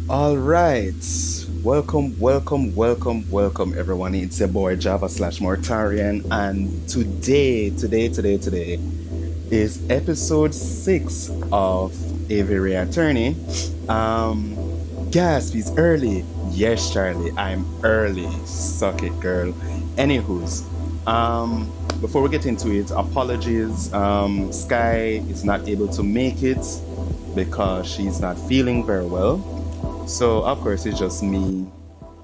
All right. Welcome, everyone. It's your boy Java slash Mortarian, and today is episode 6 of Aviary Attorney. Um, Gasp, he's early. Yes, Charlie, I'm early. Suck it, girl. Anywho's, before we get into it, apologies. Sky is not able to make it because she's not feeling very well. So of course it's just me.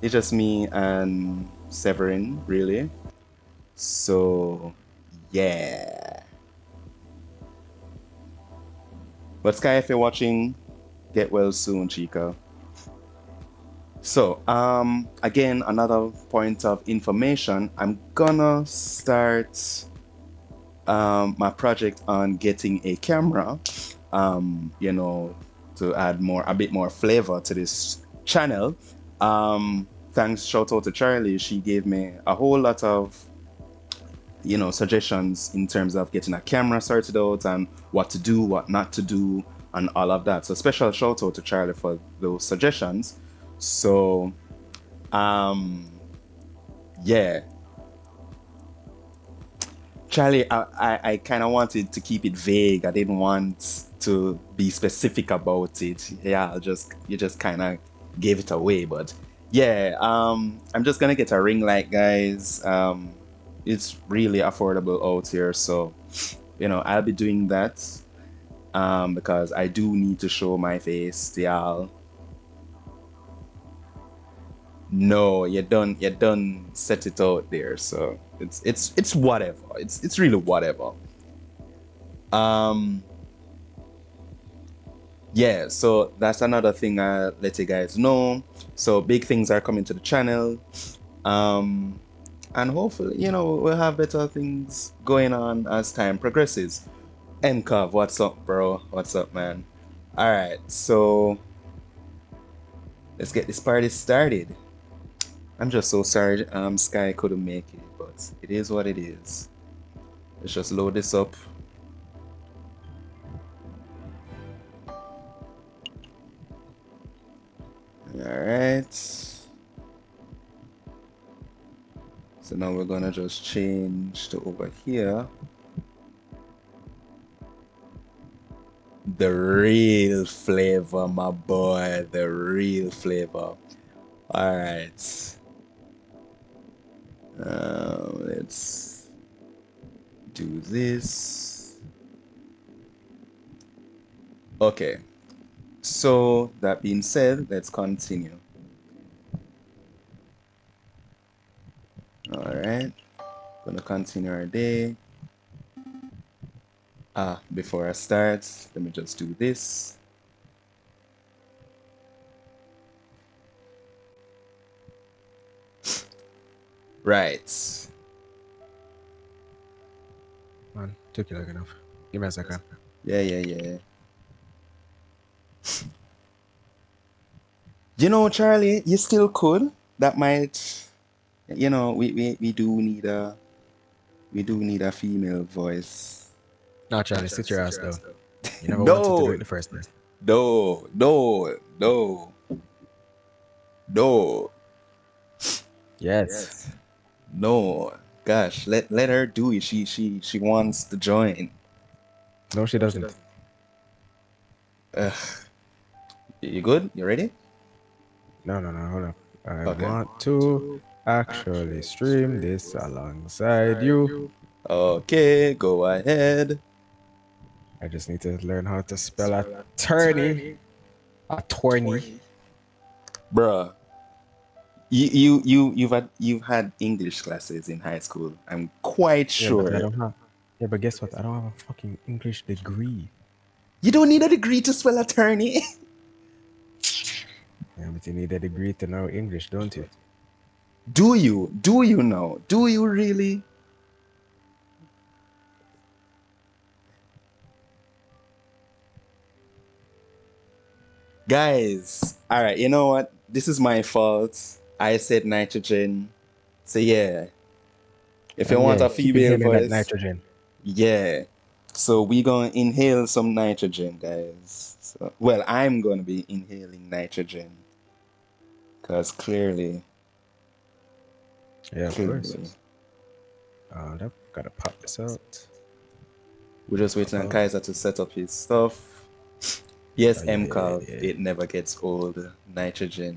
It's just me and Severin, really. So yeah. But Sky, if you're watching, get well soon, Chica. So again, another point of information. I'm gonna start my project on getting a camera. You know, to add a bit more flavor to this channel. Thanks, shout out to Charlie. She gave me a whole lot of suggestions in terms of getting a camera sorted out and what to do, what not to do, and all of that. So special shout out to Charlie for those suggestions. So um yeah, Charlie, I kind of wanted to keep it vague. I didn't want to be specific about it. Yeah, you just kind of gave it away. But yeah, I'm just gonna get a ring light, guys. It's really affordable out here, so I'll be doing that. Because I do need to show my face, y'all. No, you done set it out there, so it's whatever. It's really whatever. Um, yeah, so that's another thing I let you guys know. So big things are coming to the channel. Um, and hopefully, we'll have better things going on as time progresses. Nkov, what's up, bro? What's up, man? All right, so let's get this party started. I'm just so sorry, Sky couldn't make it, but it is what it is. Let's just load this up. All right. So now we're gonna just change to over here. The real flavor, my boy. The real flavor. All right. Let's do this. Okay. So that being said, let's continue. All right. Gonna continue our day. Before I start, let me just do this. Right. Man, took you long enough. Give me a second. Yeah. Charlie, you still could. That might, we do need a female voice. No, Charlie, sit your ass down. You never wanted to do it No, in the first place. no, no, Yes. no. Gosh, let her do it. She wants to join. No, she doesn't. You good? You ready? No, hold up. I Okay. want to actually stream this alongside you. Okay, go ahead. I just need to learn how to spell attorney. Attorney. Bruh, you've had English classes in high school. I'm quite Yeah, but I sure. don't have. Yeah, but guess what? I don't have a fucking English degree. You don't need a degree to spell attorney. Yeah, but you need a degree to know English, don't you? Do you? Do you know? Do you really? Guys, all right, you know what? This is my fault. I said nitrogen. So yeah, if you want Yeah, a keep female inhaling that voice, nitrogen. yeah. So we gonna inhale some nitrogen, guys. So, well, I'm gonna be inhaling nitrogen. Because clearly, Yeah, of course. clearly, Gotta pop this out. we're just Pop waiting on out. Kaiser to set up his stuff. Yes, Oh yeah, yeah, MCOV, yeah. it never gets old. Nitrogen.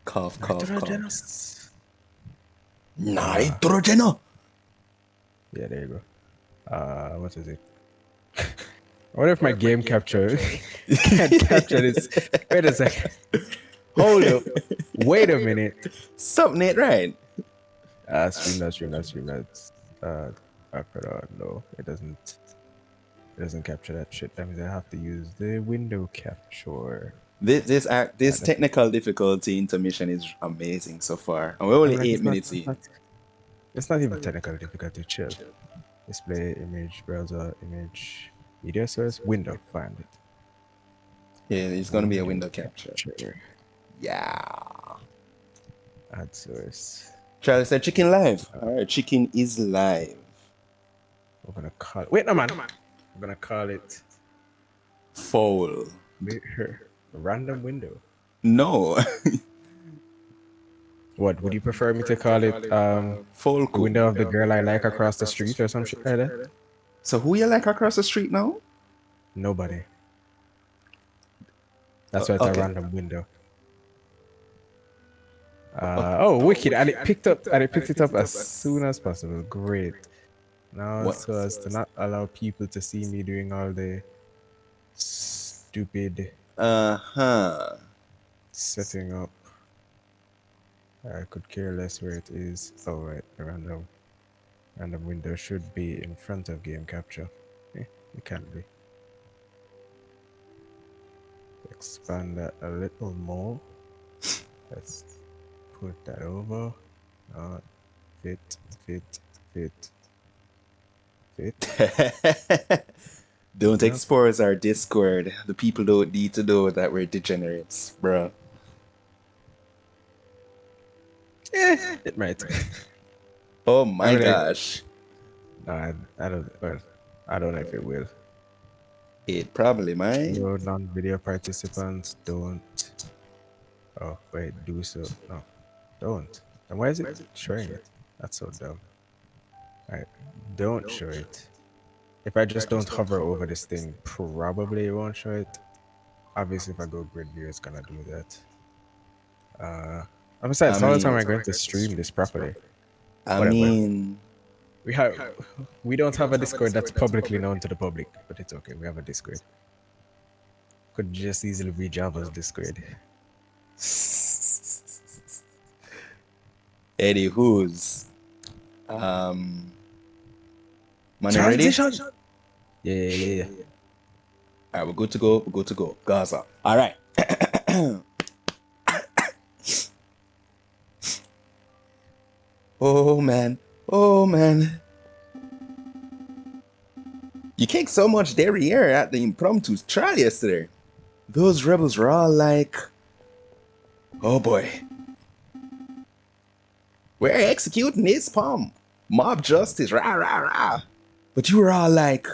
Cough, cough, cough. Nitrogenous. Uh, Nitrogeno! yeah, there you go. What is it? I wonder if my game capture can't capture this. Wait a second. Hold up. Wait a minute. Something ain't right. Stream that. I put on. No, it doesn't. It doesn't capture that shit. That means I have to use the window capture. This That's, technical difficulty intermission is amazing so far. And we're only I'm like, 8 minutes in. it's not even technical difficulty. Chill. Display image browser image media source window. Find it. Yeah, it's gonna be a Window window capture. capture. Yeah. Add source. Charlie said chicken live. Alright, chicken is live. We're gonna call it. Wait, no man. I'm gonna call it Foul. random window. No. What would you prefer me to call it? The Folku. window of the girl I like across the street or some shit like that? So who you like across the street now? Nobody. That's why it's a Okay. random window. Oh, wicked! And it picked up, and it picked it up as soon as possible. Great. Now, What? so as to not allow people to see me doing all the stupid Uh-huh. setting up. I could care less where it is. Oh, right, the random window should be in front of game capture. It can't be. Expand that a little more. Let's put that over. Fit, fit, fit, fit. Don't Enough. expose our Discord. The people don't need to know that we're degenerates, bro. It might. Oh I my mean, like, gosh. no, I don't. Well, I don't know if it will. It probably might. Show non-video participants don't. Oh wait, do so. No, don't. And why is it showing it? That's so dumb. Alright, don't show it. If I just don't hover over this thing, probably it won't show it. Obviously, if I go grid view, it's gonna do that. And besides, I how else am mean, I going to stream this properly? I Whatever. mean, We don't have a Discord that's publicly known to the public, but it's okay. We have a Discord. Could just easily be Java's Discord. Eddie who's um money ready? Transition. Yeah. Alright, we're good to go. We're good to go. Gaza. Alright. Oh man. Oh man. You kicked so much derriere at the impromptu trial yesterday. Those rebels were all like, oh boy. We're executing this palm. Mob justice, rah rah rah. But you were all like,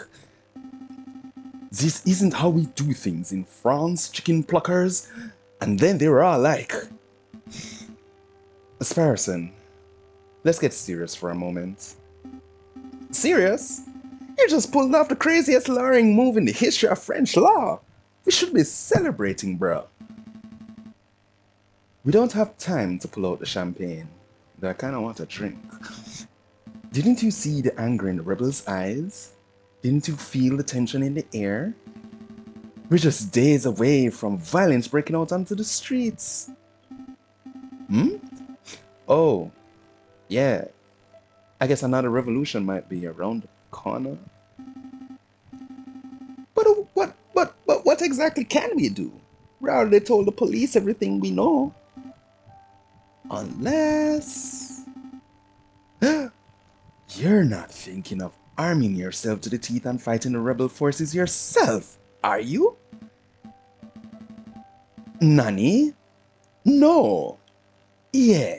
this isn't how we do things in France, chicken pluckers. And then they were all like, Sparrison, let's get serious for a moment. Serious? You just pulled off the craziest lawyering move in the history of French law. We should be celebrating, bro. We don't have time to pull out the champagne, though I kind of want a drink. Didn't you see the anger in the rebels' eyes? Didn't you feel the tension in the air? We're just days away from violence breaking out onto the streets. Oh, yeah. I guess another revolution might be around the corner. But what exactly can we do? We already told the police everything we know. Unless... You're not thinking of arming yourself to the teeth and fighting the rebel forces yourself, are you? Nani? No. Yeah.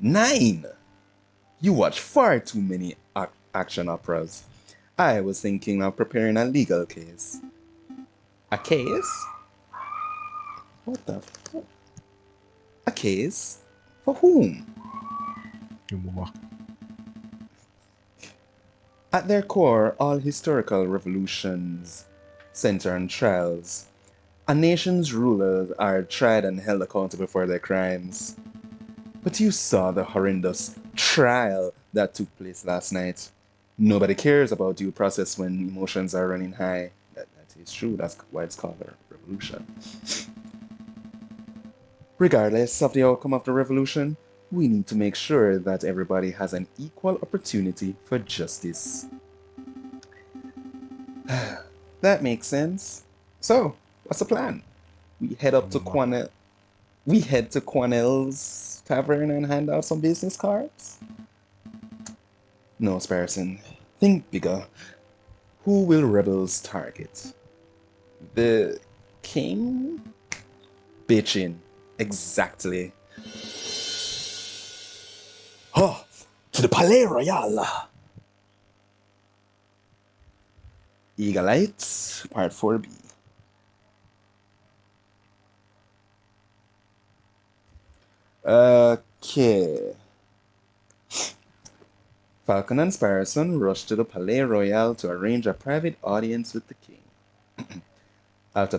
9. You watch far too many action operas. I was thinking of preparing a legal case. A case? What the? A case? For whom? Mwah. At their core, all historical revolutions center on trials. A nation's rulers are tried and held accountable for their crimes. But you saw the horrendous trial that took place last night. Nobody cares about due process when emotions are running high. That is true. That's why it's called a revolution. Regardless of the outcome of the revolution, we need to make sure that everybody has an equal opportunity for justice. That makes sense. So, what's the plan? We head up to Mwah. Quanel. We head to Quanel's tavern and hand out some business cards. No, Spartan. Think bigger. Who will rebels target? The king? Bitchin. Exactly. Oh, to the Palais Royal. Eagle-Light, Part 4B. Okay. Falcon and Sparrowson rush to the Palais Royal to arrange a private audience with the king. After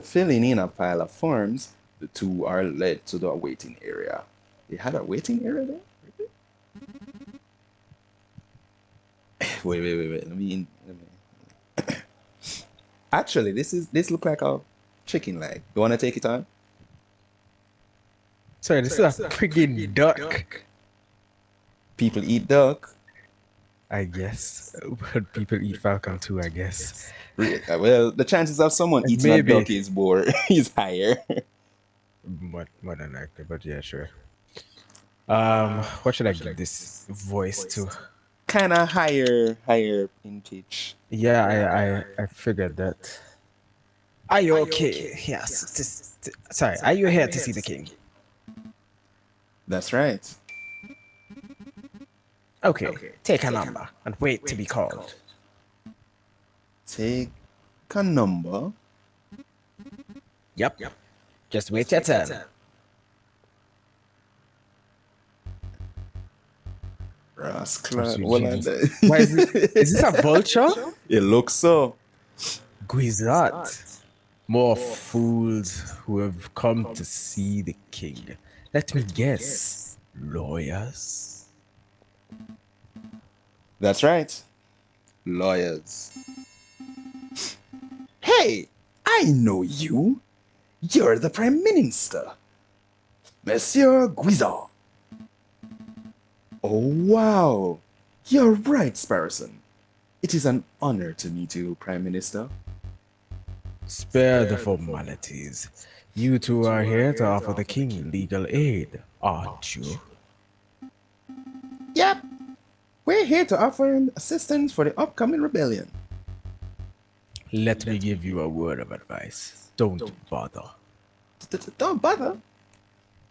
filling in a pile of forms, the two are led to the waiting area. They had a waiting area there? Wait. Actually, this look like a chicken leg. You wanna take it on? Sorry, this is a friggin' duck. People eat duck. I guess. But people eat falcon too, I guess. Well, the chances of someone eating a Maybe. duck is more is higher. More than likely, but yeah, sure. What should I give this voice to? Kinda higher in pitch. Yeah, I figured that. Are you okay? Yes. Sorry, are you here to see the king? That's right. Okay, take a number and wait to be called. Take a number. Yep, just wait your turn. Oh, Rascal. sweet Well, and Jesus. Why is it? Is this a vulture? it looks so. Guizat. More fools who have come to see the king. Let me guess. Lawyers? That's right. Lawyers. Hey, I know you. You're the Prime Minister, Monsieur Guizot. Oh, wow. You're right, Sparrowson. It is an honor to meet you, Prime Minister. Spare the formalities. You two are here to offer the king legal aid, aren't you? Yep, we're here to offer him assistance for the upcoming rebellion. Let me give you a word of advice. Don't bother. Don't bother.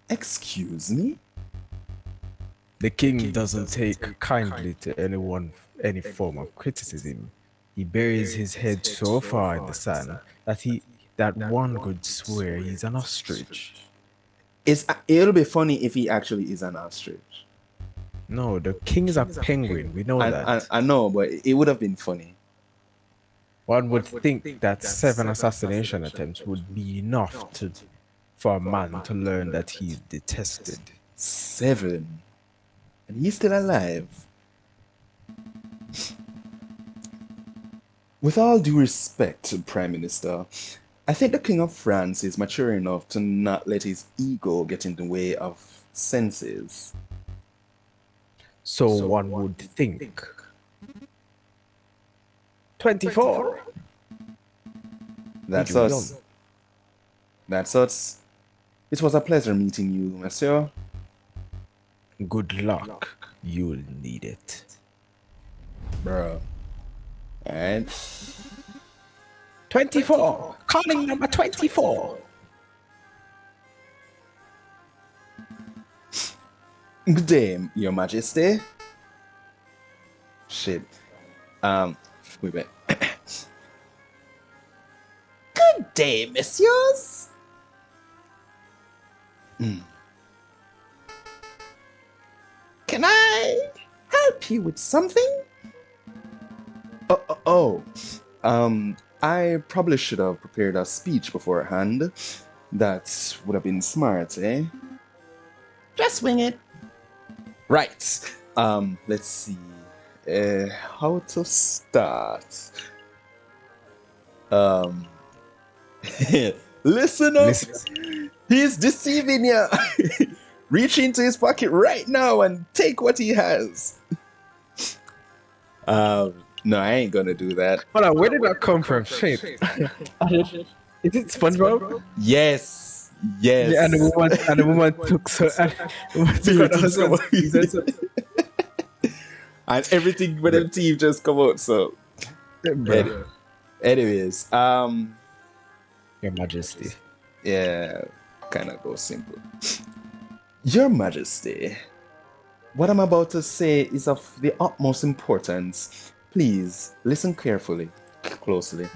Excuse me? The king doesn't take kindly to any form of criticism. He buries his head so far in the sand that one could swear he's an ostrich. It'll be funny if he actually is an ostrich. No, the king is a penguin. We know that. I know, but it would have been funny. One would think that 7 assassination attempts would be enough for a man to learn that he's detested. 7. And he's still alive. With all due respect, Prime Minister, I think the King of France is mature enough to not let his ego get in the way of senses. So one would think. 24. That's us. That's us. It was a pleasure meeting you, Monsieur. Good luck. You'll need it. Bro. Alright. 24. Calling number 24. Good day, Your Majesty. Shit. Wait. Good day, messieurs. Hmm. Can I help you with something? Oh. I probably should have prepared a speech beforehand. That would have been smart, eh? Just wing it. Right. Let's see. How to start? Um, listen up. Listen, He's deceiving you. Reach into his pocket right now and take what he has. No, I ain't gonna do that. hold on, where did that come from? Shit. Is it SpongeBob? Yes, Yeah, yes. and the woman took so and the woman took out the Beauty come husband's out. keys and so And everything with Bruh. them teeth just come out. So, Bruh. any- anyways, Your Majesty. yeah, kind of go simple. Your Majesty, what I'm about to say is of the utmost importance. Please listen carefully, closely.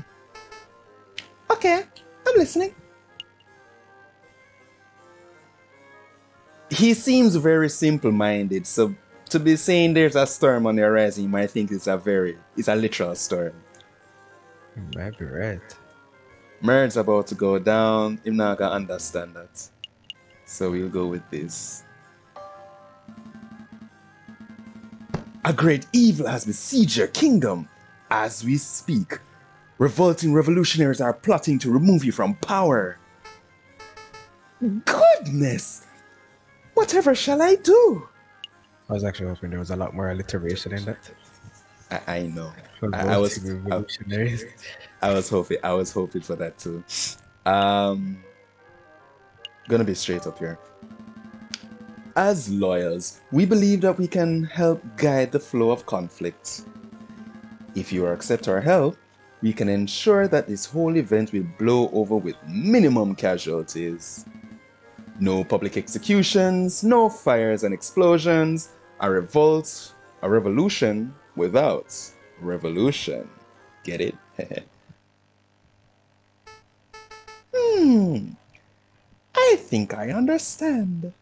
Okay, I'm listening. He seems very simple-minded, so to be saying there's a storm on the horizon, you might think it's a literal storm. You might be right. Merge's about to go down. I'm not gonna understand that. So we'll go with this. A great evil has besieged your kingdom. As we speak, revolting revolutionaries are plotting to remove you from power. Goodness! Whatever shall I do? I was actually hoping there was a lot more alliteration in that. I know. I Revolting was revolutionaries. I was hoping for that too. Um, gonna be straight up here. As lawyers, we believe that we can help guide the flow of conflict. If you accept our help, we can ensure that this whole event will blow over with minimum casualties. No public executions, no fires and explosions, a revolt, a revolution without revolution. Get it? Hmm, I think I understand.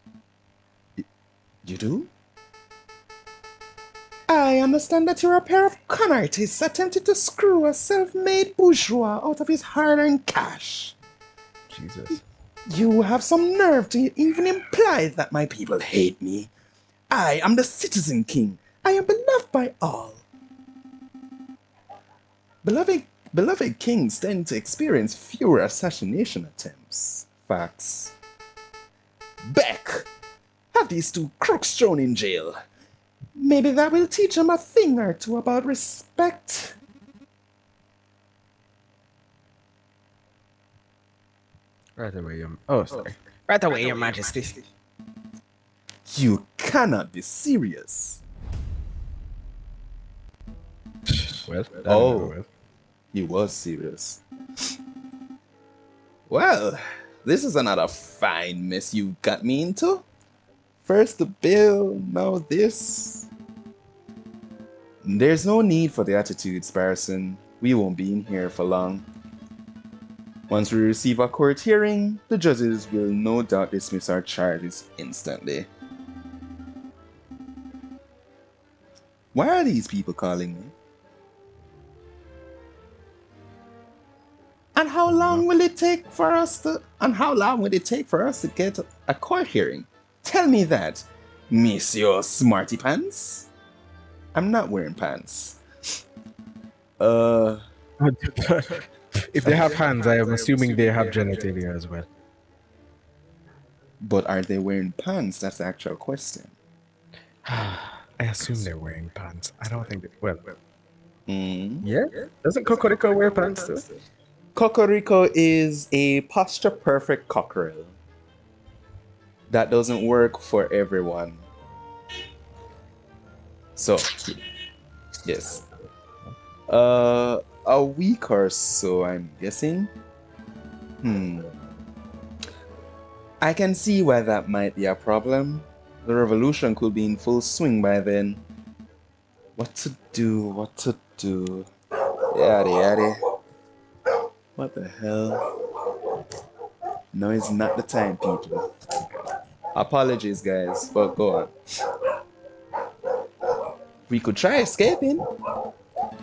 You do? I understand that you're a pair of con artists attempting to screw a self-made bourgeois out of his hard-earned cash. Jesus. You have some nerve to even imply that my people hate me. I am the Citizen King. I am beloved by all. Beloved, beloved kings tend to experience fewer assassination attempts. Facts. Beck! Have these two crooks thrown in jail. Maybe that will teach them a thing or two about respect. Right away, your oh sorry. Right away, Your Majesty. You cannot be serious. Well, that didn't go Oh, well. he was serious. Well, this is another fine mess you got me into. First the bill, now this. There's no need for the attitudes, Barson. We won't be in here for long. Once we receive a court hearing, the judges will no doubt dismiss our charges instantly. Why are these people calling me? And how long will it take for us to get a court hearing? Tell me that, Monsieur Smarty Pants. I'm not wearing pants. Uh, If they have hands, I am assuming they have genitalia as well. but are they wearing pants? That's the actual question. I assume they're wearing pants. I don't think they, well, Mm. yeah. Doesn't Cocorico wear pants too? Cocorico is a posture perfect cockerel. That doesn't work for everyone. So, yes. A week or so, I'm guessing. I can see why that might be a problem. The revolution could be in full swing by then. What to do? What to do? Yada yada. What the hell? No, it's not the time, people. Apologies, guys, but go on. We could try escaping.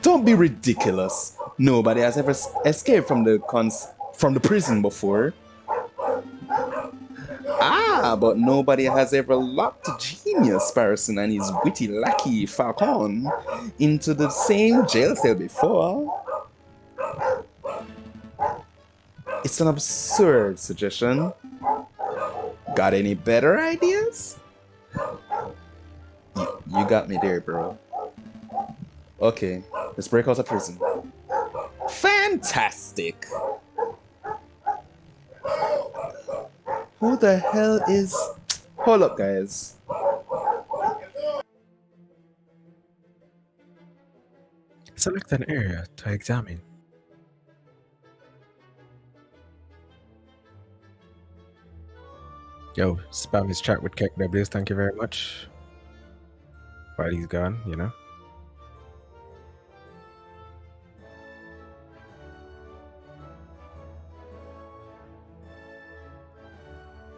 Don't be ridiculous. Nobody has ever escaped from from the prison before. Ah, but nobody has ever locked genius person and his witty lackey Falcon into the same jail cell before. It's an absurd suggestion. Got any better ideas? You got me there, bro. Okay, let's break out of prison. Fantastic! Who the hell is... Hold up, guys. Select an area to examine. Yo, spam his chat with KWs, thank you very much. While he's gone, you know.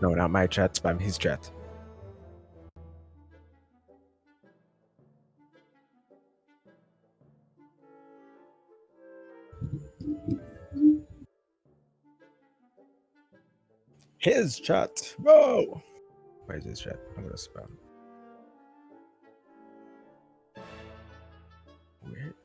No, not my chat, spam his chat. His chat. Whoa! Where's his chat? I'm gonna spam. Where?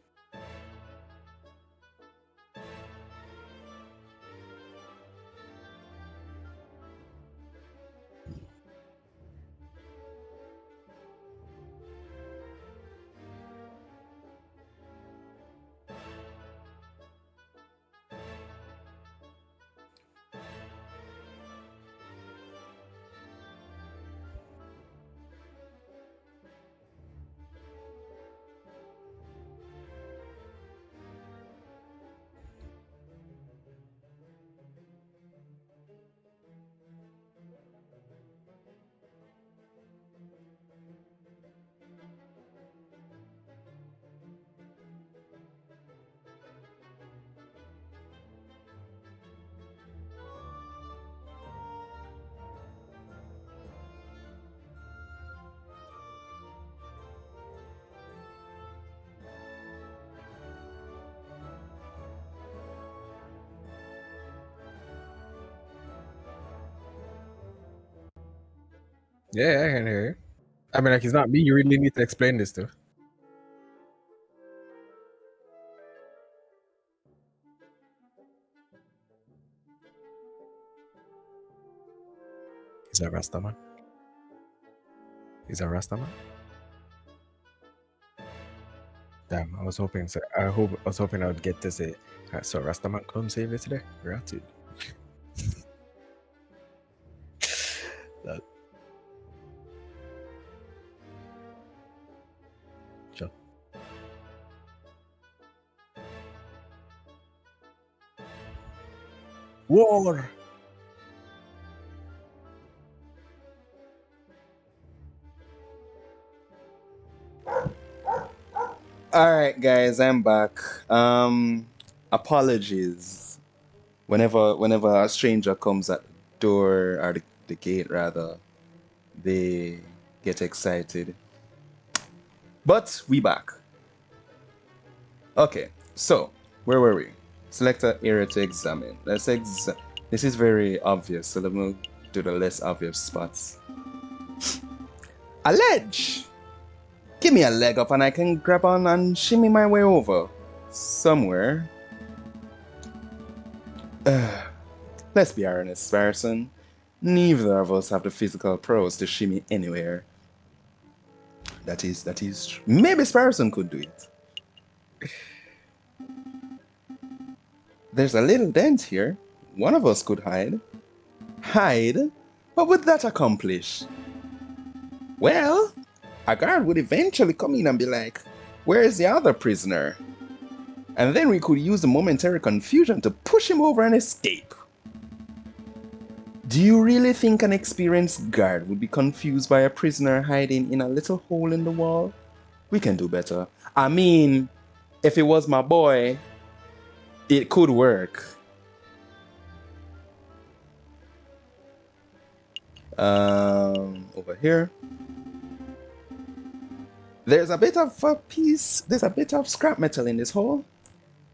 Yeah, I can hear you. I mean, like, it's not me. You really need to explain this to. He's a Rastaman. He's a Rastaman. Damn, I was hoping. So I was hoping I would get to say, "So Rastaman, come save me today." Gratitude. That. Sure. War. Alright, guys, I'm back. Apologies. Whenever a stranger comes at the door, or the gate rather, they get excited. But we back. Okay, so where were we? Select an area to examine. This is very obvious, so let me do the less obvious spots. A ledge! Give me a leg up and I can grab on and shimmy my way over. Somewhere. Let's be honest, Sparson. Neither of us have the physical prowess to shimmy anywhere. That is maybe Sparson could do it. There's a little dent here. One of us could hide. Hide? What would that accomplish? Well, a guard would eventually come in and be like, "Where is the other prisoner?" And then we could use the momentary confusion to push him over and escape. Do you really think an experienced guard would be confused by a prisoner hiding in a little hole in the wall? We can do better. I mean, if it was my boy, it could work. Over here, there's a bit of a piece. There's a bit of scrap metal in this hole.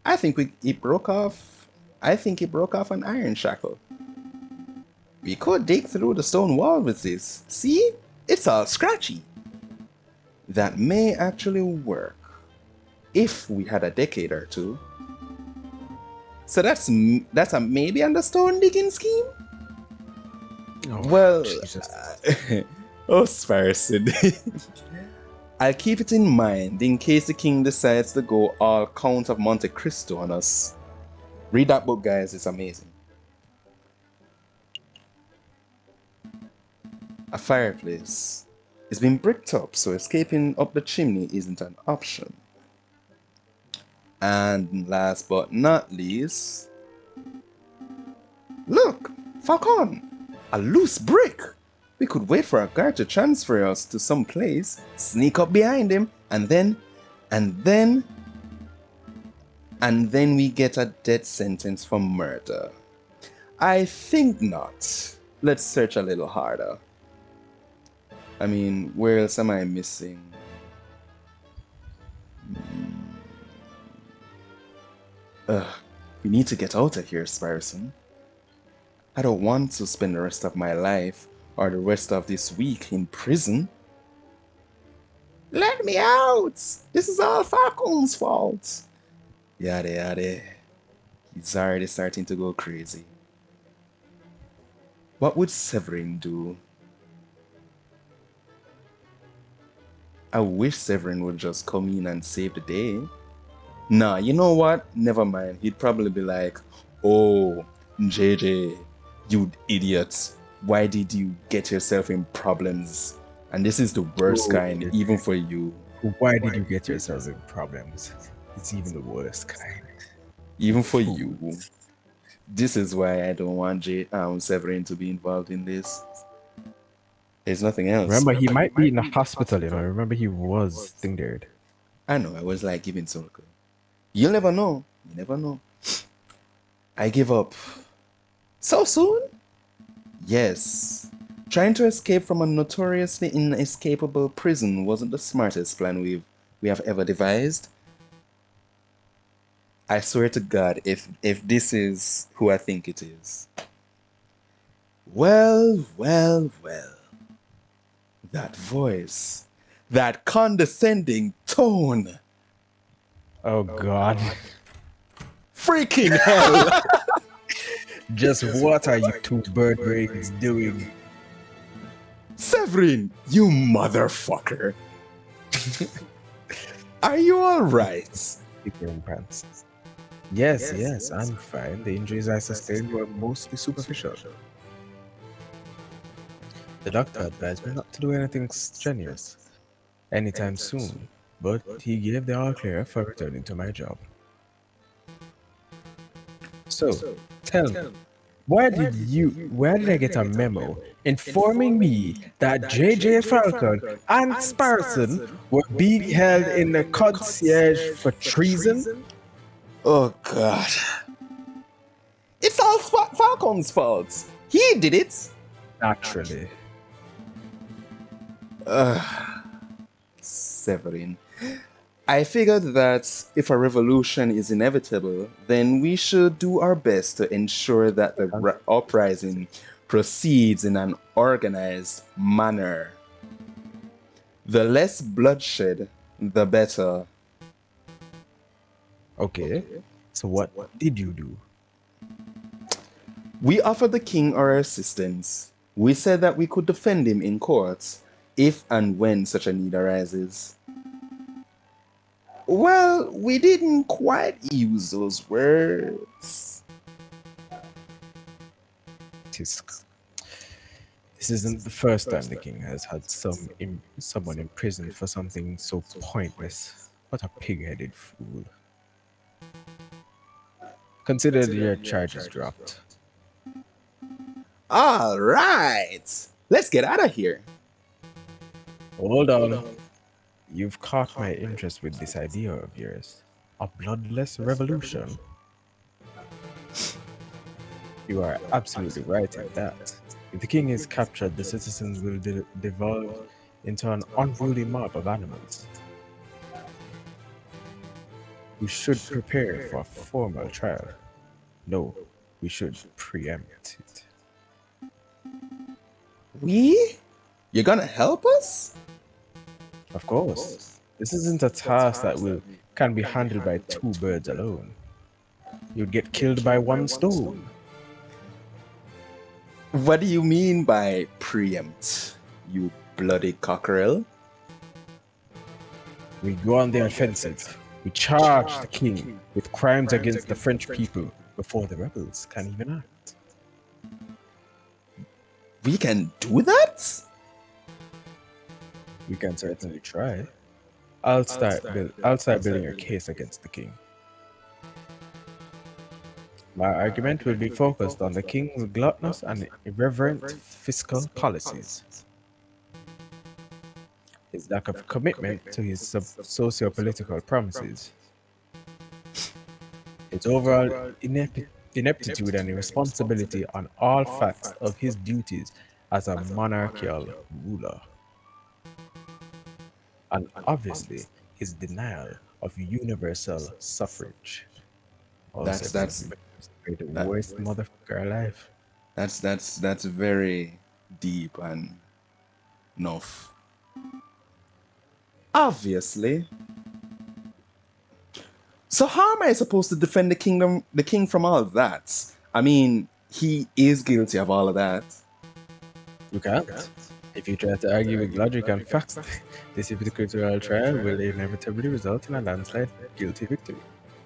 I think it broke off. I think it broke off an iron shackle. We could dig through the stone wall with this. See? It's all scratchy. That may actually work if we had a decade or two. So that's a maybe on the stone digging scheme. Oh, Well, Jesus. oh, Sparson. I'll keep it in mind in case the king decides to go all Count of Monte Cristo on us. Read that book, guys. It's amazing. A fireplace. It's been bricked up, so escaping up the chimney isn't an option. And last but not least, look, Falcon, a loose brick. We could wait for a guard to transfer us to some place, sneak up behind him, and then we get a death sentence for murder. I think not. Let's search a little harder. I mean, where else am I missing? Ugh, we need to get out of here, Spirison. I don't want to spend the rest of my life or the rest of this week in prison. Let me out! This is all Falcon's fault. Yada yada. He's already starting to go crazy. What would Severin do? I wish Severin would just come in and save the day. Nah, you know what? Never mind. He'd probably be like, oh, JJ, you idiot. Why did you get yourself in problems? And this is the worst Oh, kind, even for you. why did you get yourself in problems? It's even the worst kind. Even for Fool. you. This is why I don't want Severin to be involved in this. There's nothing else. Remember, he might be in the hospital, you know. Remember, he was thinged. I know, I was like giving circle. You'll never know. You never know. I give up. So soon? Yes. Trying to escape from a notoriously inescapable prison wasn't the smartest plan we have ever devised. I swear to God, if this is who I think it is. Well, well, well. That voice. That condescending tone. Oh, God. Freaking hell! Just what are you two bird brains doing? Severin, you motherfucker. Are you alright? Figuring pants. Yes, I'm fine. The injuries I sustained were mostly superficial. The doctor advised me not to do anything strenuous anytime soon, but he gave the all clear for returning to my job. So, tell me, where did I get a memo informing me that JJ Falcon and Sparson were being held in the concierge for treason? Oh God. It's all Falcon's fault. He did it. Naturally. Severin. I figured that if a revolution is inevitable, then we should do our best to ensure that the uprising proceeds in an organized manner. The less bloodshed, the better. Okay, so what did you do? We offered the king our assistance. We said that we could defend him in court if and when such a need arises. Well, we didn't quite use those words. Tisk. This isn't the first time the king has had someone imprisoned for something so pointless. What a pig-headed fool. Consider your charges dropped. All right, let's get out of here. Hold on. You've caught my interest with this idea of yours. A bloodless revolution. You are absolutely right in that. If the king is captured, the citizens will devolve into an unruly mob of animals. We should prepare for a formal trial. No, we should preempt it. We? You're gonna help us? Of course, this isn't a task that will can be handled by two birds alone. You'd get killed by one stone. What do you mean by preempt, you bloody cockerel? We go on the offensive. We charge the king with crimes against the French people before the rebels can even act. We can do that? We can certainly try. I'll start building a case against the king. My argument will be focused on the king's gluttonous and irreverent fiscal policies, his lack of commitment to his socio-political promises, his overall ineptitude and irresponsibility on all facts of his duties as a monarchical ruler, and obviously his denial of universal suffrage. Oh, That's Severin, that's you're the that, worst motherfucker alive. that's very deep and enough. Obviously. So how am I supposed to defend the king from all of that? I mean, he is guilty of all of that. You can't. If you try to argue with logic and facts, this hypocritical trial will inevitably result in a landslide guilty victory.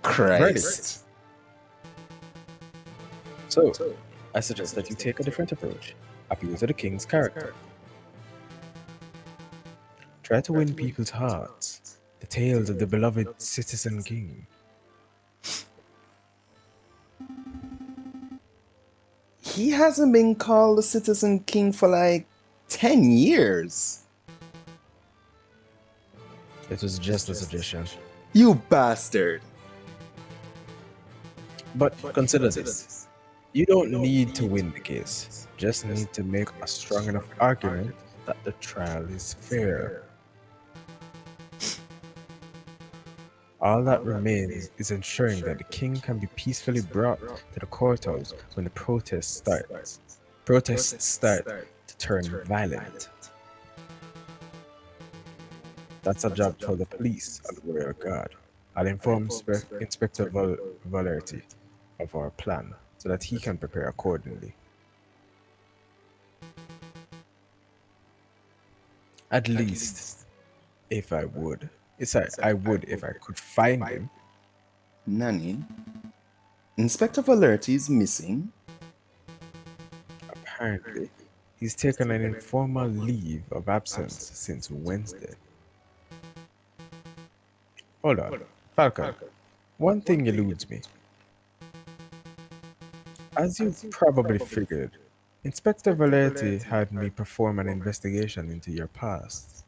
Verdict. Christ. So, I suggest that you take a different approach. Appeal to the king's character. Try to win people's hearts. The tales of the beloved citizen king. He hasn't been called the Citizen King for like 10 years. It was just a suggestion. You bastard. But consider this. You don't need to win the case. Just need to make a strong enough argument that the trial is fair. All that remains is ensuring that the king can be peacefully brought to the courthouse when the protests start. Protests start to turn violent. That's a job for the police and the royal guard. I'll inform Inspector Valerty of our plan so that he can prepare accordingly. At least, if I would. I would if I could find him. Nanny, Inspector Valerty is missing. Apparently, he's taken an informal leave of absence since Wednesday. Hold on, Falcon. One thing eludes me. As you probably figured, Inspector Valerty had me perform an investigation into your past.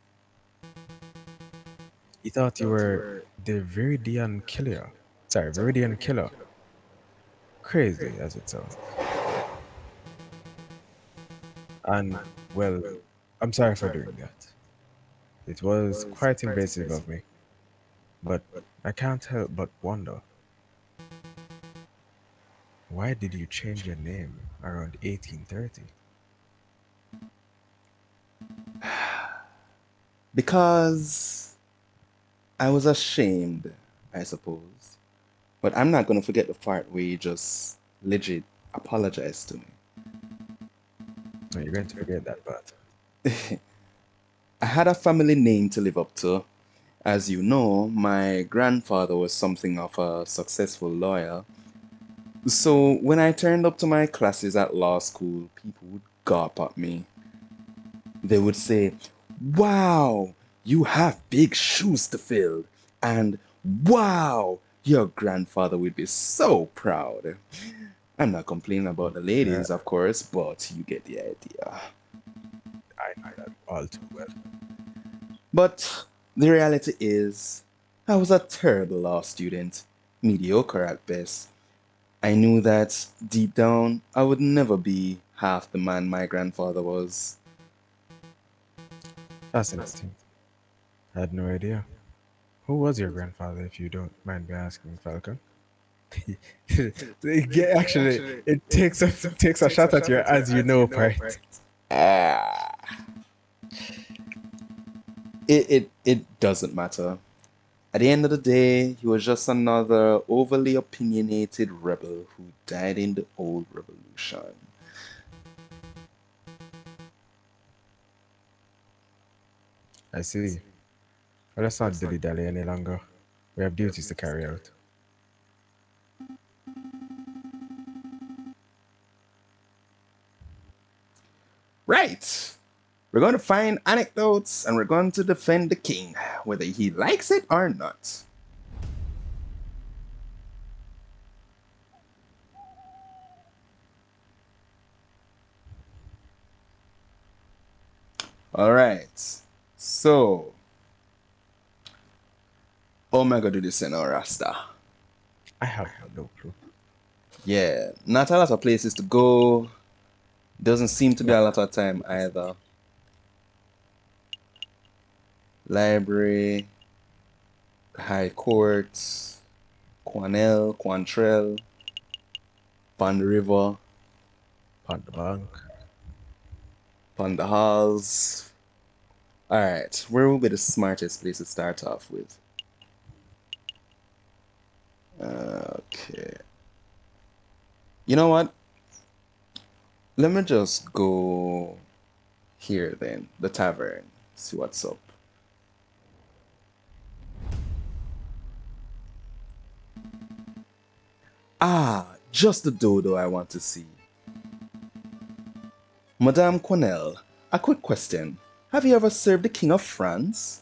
He thought you were the Viridian killer. Sorry, Viridian killer. Crazy as it sounds. And, well, I'm sorry for doing that. It was quite invasive of me. But I can't help but wonder, why did you change your name around 1830? Because I was ashamed, I suppose. But I'm not gonna forget the part where you just legit apologized to me. No, you're going to forget that part. I had a family name to live up to. As you know, my grandfather was something of a successful lawyer. So when I turned up to my classes at law school, people would gawp at me. They would say, "Wow, you have big shoes to fill." And "Wow, your grandfather would be so proud." I'm not complaining about the Yeah, ladies, of course, but you get the idea. I know that all too well. But the reality is, I was a terrible law student, mediocre at best. I knew that deep down I would never be half the man my grandfather was. Fascinating. I had no idea. Who was your grandfather, if you don't mind me asking, Falcon? Actually, it takes a shot at you, as you know, part. Ah, it doesn't matter. At the end of the day, he was just another overly opinionated rebel who died in the old revolution. I see. Well, let's not dilly dally any longer. We have duties to carry out. Right! We're going to find anecdotes and we're going to defend the king, whether he likes it or not. Alright. So, how am I going to do this in our Rasta? I have no clue. Yeah, not a lot of places to go. Doesn't seem to be a lot of time either. Library, High Court, Quanell, Quantrell, Pond River, On the bank. Pond the Halls. Alright, where will be the smartest place to start off with? Okay. You know what? Let me just go here then, the tavern, see what's up. Ah, just the dodo I want to see. Madame Quanell, a quick question. Have you ever served the King of France?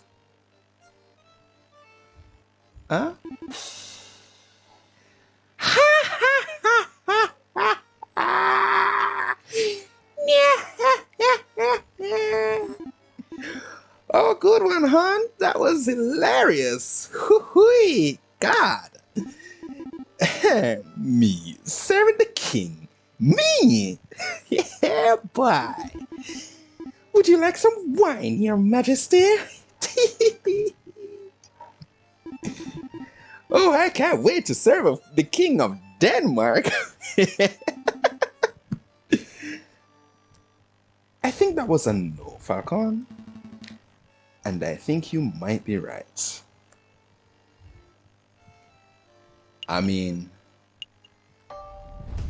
Huh? Oh, good one, hon. That was hilarious. Hoo-hoo, God. Me, serving the king. Me? Yeah, boy. Would you like some wine, your majesty? Oh, I can't wait to serve the king of Denmark. I think that was a no, Falcon. And I think you might be right. I mean,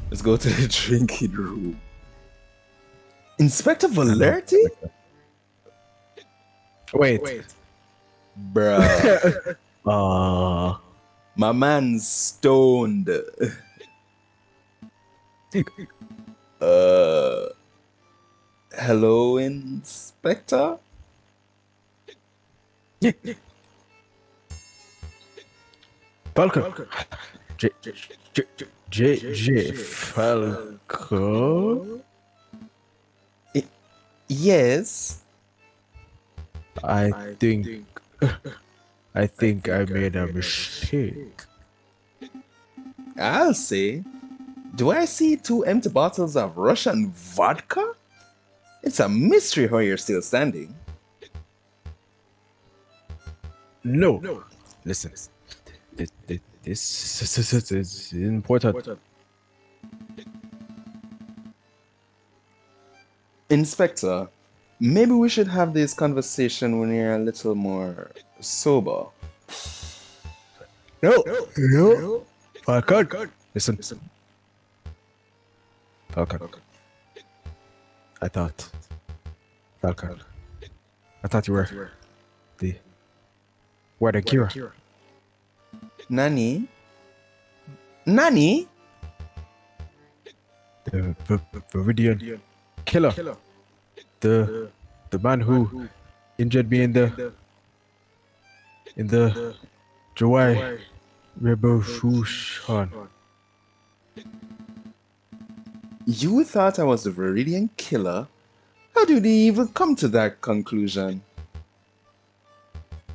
let's go to the drinking room. Inspector I love Valerti? Wait. Bruh, Uh, my man's stoned. Uh, hello, Inspector? Falcon. J, J Falcon. Yes, I think I think I made a mistake. I'll say. Do I see two empty bottles of Russian vodka? It's a mystery how you're still standing. No. Listen. This is important. Inspector, maybe we should have this conversation when you're a little more sober. No. Falcon. Listen. Falcon. I thought. Falcon. I thought you were the Where the Kira. Nani? Nani? The Viridian killer. The man who injured me in the July Revolution. You thought I was the Viridian killer? How did you even come to that conclusion?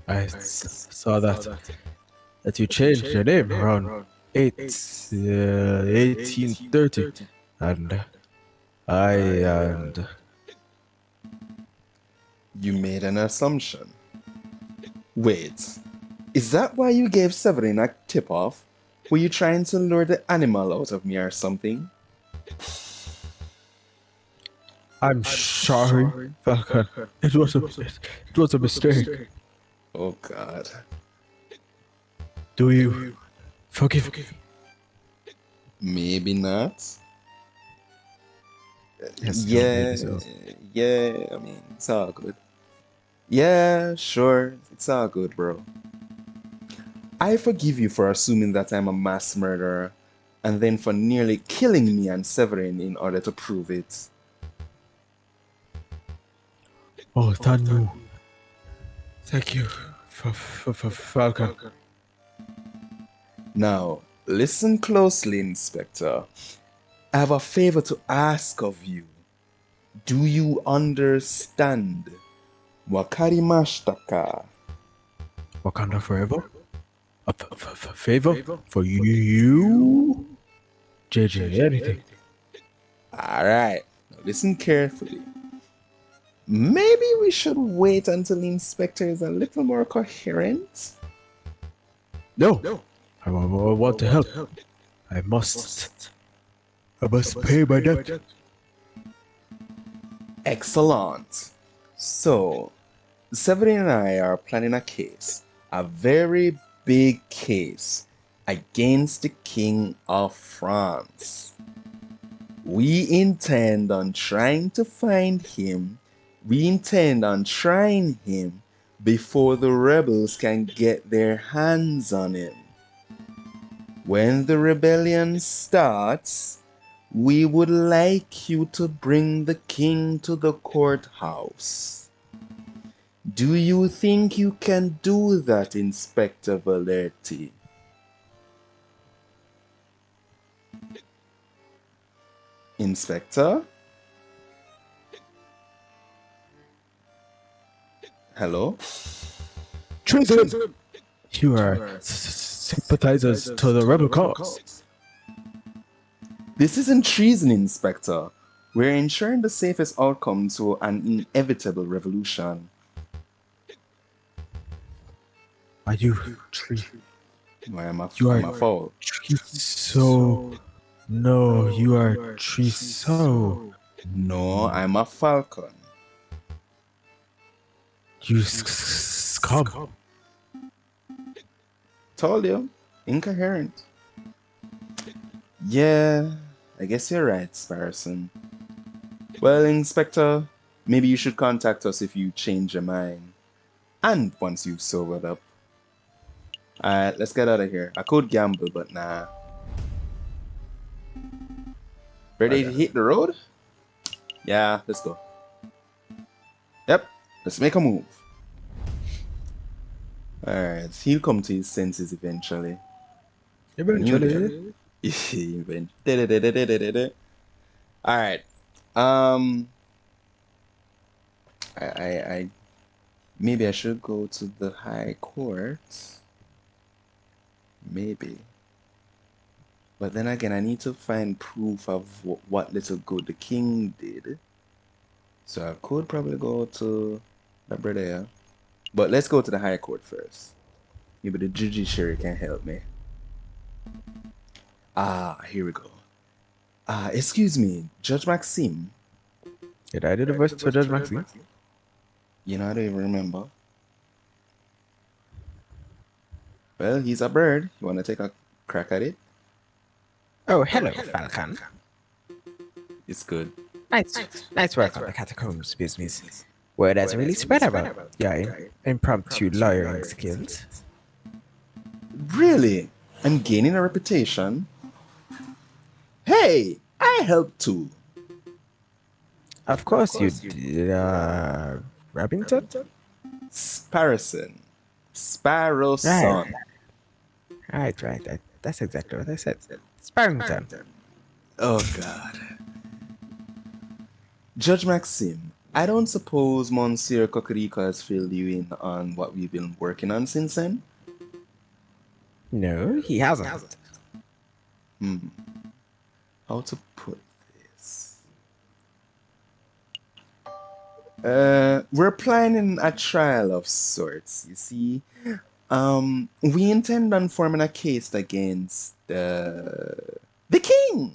I saw that you changed your name around It's 1830, and and You made an assumption. Wait, is that why you gave Severin a tip off? Were you trying to lure the animal out of me or something? I'm sorry, Falcon. It was a mistake. Oh god. Do you forgive me? Maybe not. Yes, no, maybe Yeah, so. yeah, I mean, it's all good. Yeah, sure, it's all good, bro. I forgive you for assuming that I'm a mass murderer and then for nearly killing me and Severin in order to prove it. Oh, Tanu, thank you for Falcon. Now, listen closely, Inspector. I have a favor to ask of you. Do you understand? Wakari mashtaka. Wakanda forever. A favor for you, JJ. Anything. Alright, now listen carefully. Maybe we should wait until the inspector is a little more coherent. No, I want to help. I must. I must pay my debt. Excellent. So, Severin and I are planning a case, a very big case, against the King of France. We intend on trying to find him. We intend on trying him before the rebels can get their hands on him. When the rebellion starts, we would like you to bring the king to the courthouse. Do you think you can do that, Inspector Valerti? Inspector? Hello? Treason! You are sympathizers to the rebel cause. This isn't treason, Inspector. We're ensuring the safest outcome to an inevitable revolution. Are you tree? Why am I, You am are I foul? tree so. No, you are tree so. No, I'm a falcon. You scum. Told you. Incoherent. Yeah, I guess you're right, Sparrowson. Well, Inspector, maybe you should contact us if you change your mind. And once you've sobered up. Alright, let's get out of here. I could gamble, but nah. Ready to hit the road? Yeah, let's go. Yep, let's make a move. Alright, he'll come to his senses eventually. Eventually. Alright. Um I maybe I should go to the high court. Maybe. But then again, I need to find proof of what little good the king did. So I could probably go to the brother. But let's go to the high court first. Maybe the judiciary can help me. Ah, here we go. Excuse me, Judge Maxime. Did I do the voice for Judge Maxine? You know, I don't even remember. Well, he's a bird. You want to take a crack at it? Oh, hello, Falcon. It's good. Nice work on the catacombs business. Word has really spread about your impromptu lawyering skills. Really? I'm gaining a reputation. Hey, I helped too. Of course you did, Rabington? Sparrowson. Sparrow Right, son. right. That's exactly what I said. Sparrington. Oh, God. Judge Maxime, I don't suppose Monsieur Cocorico has filled you in on what we've been working on since then? No, he hasn't. Hmm, how to put this? We're planning a trial of sorts, you see. We intend on forming a case against the king.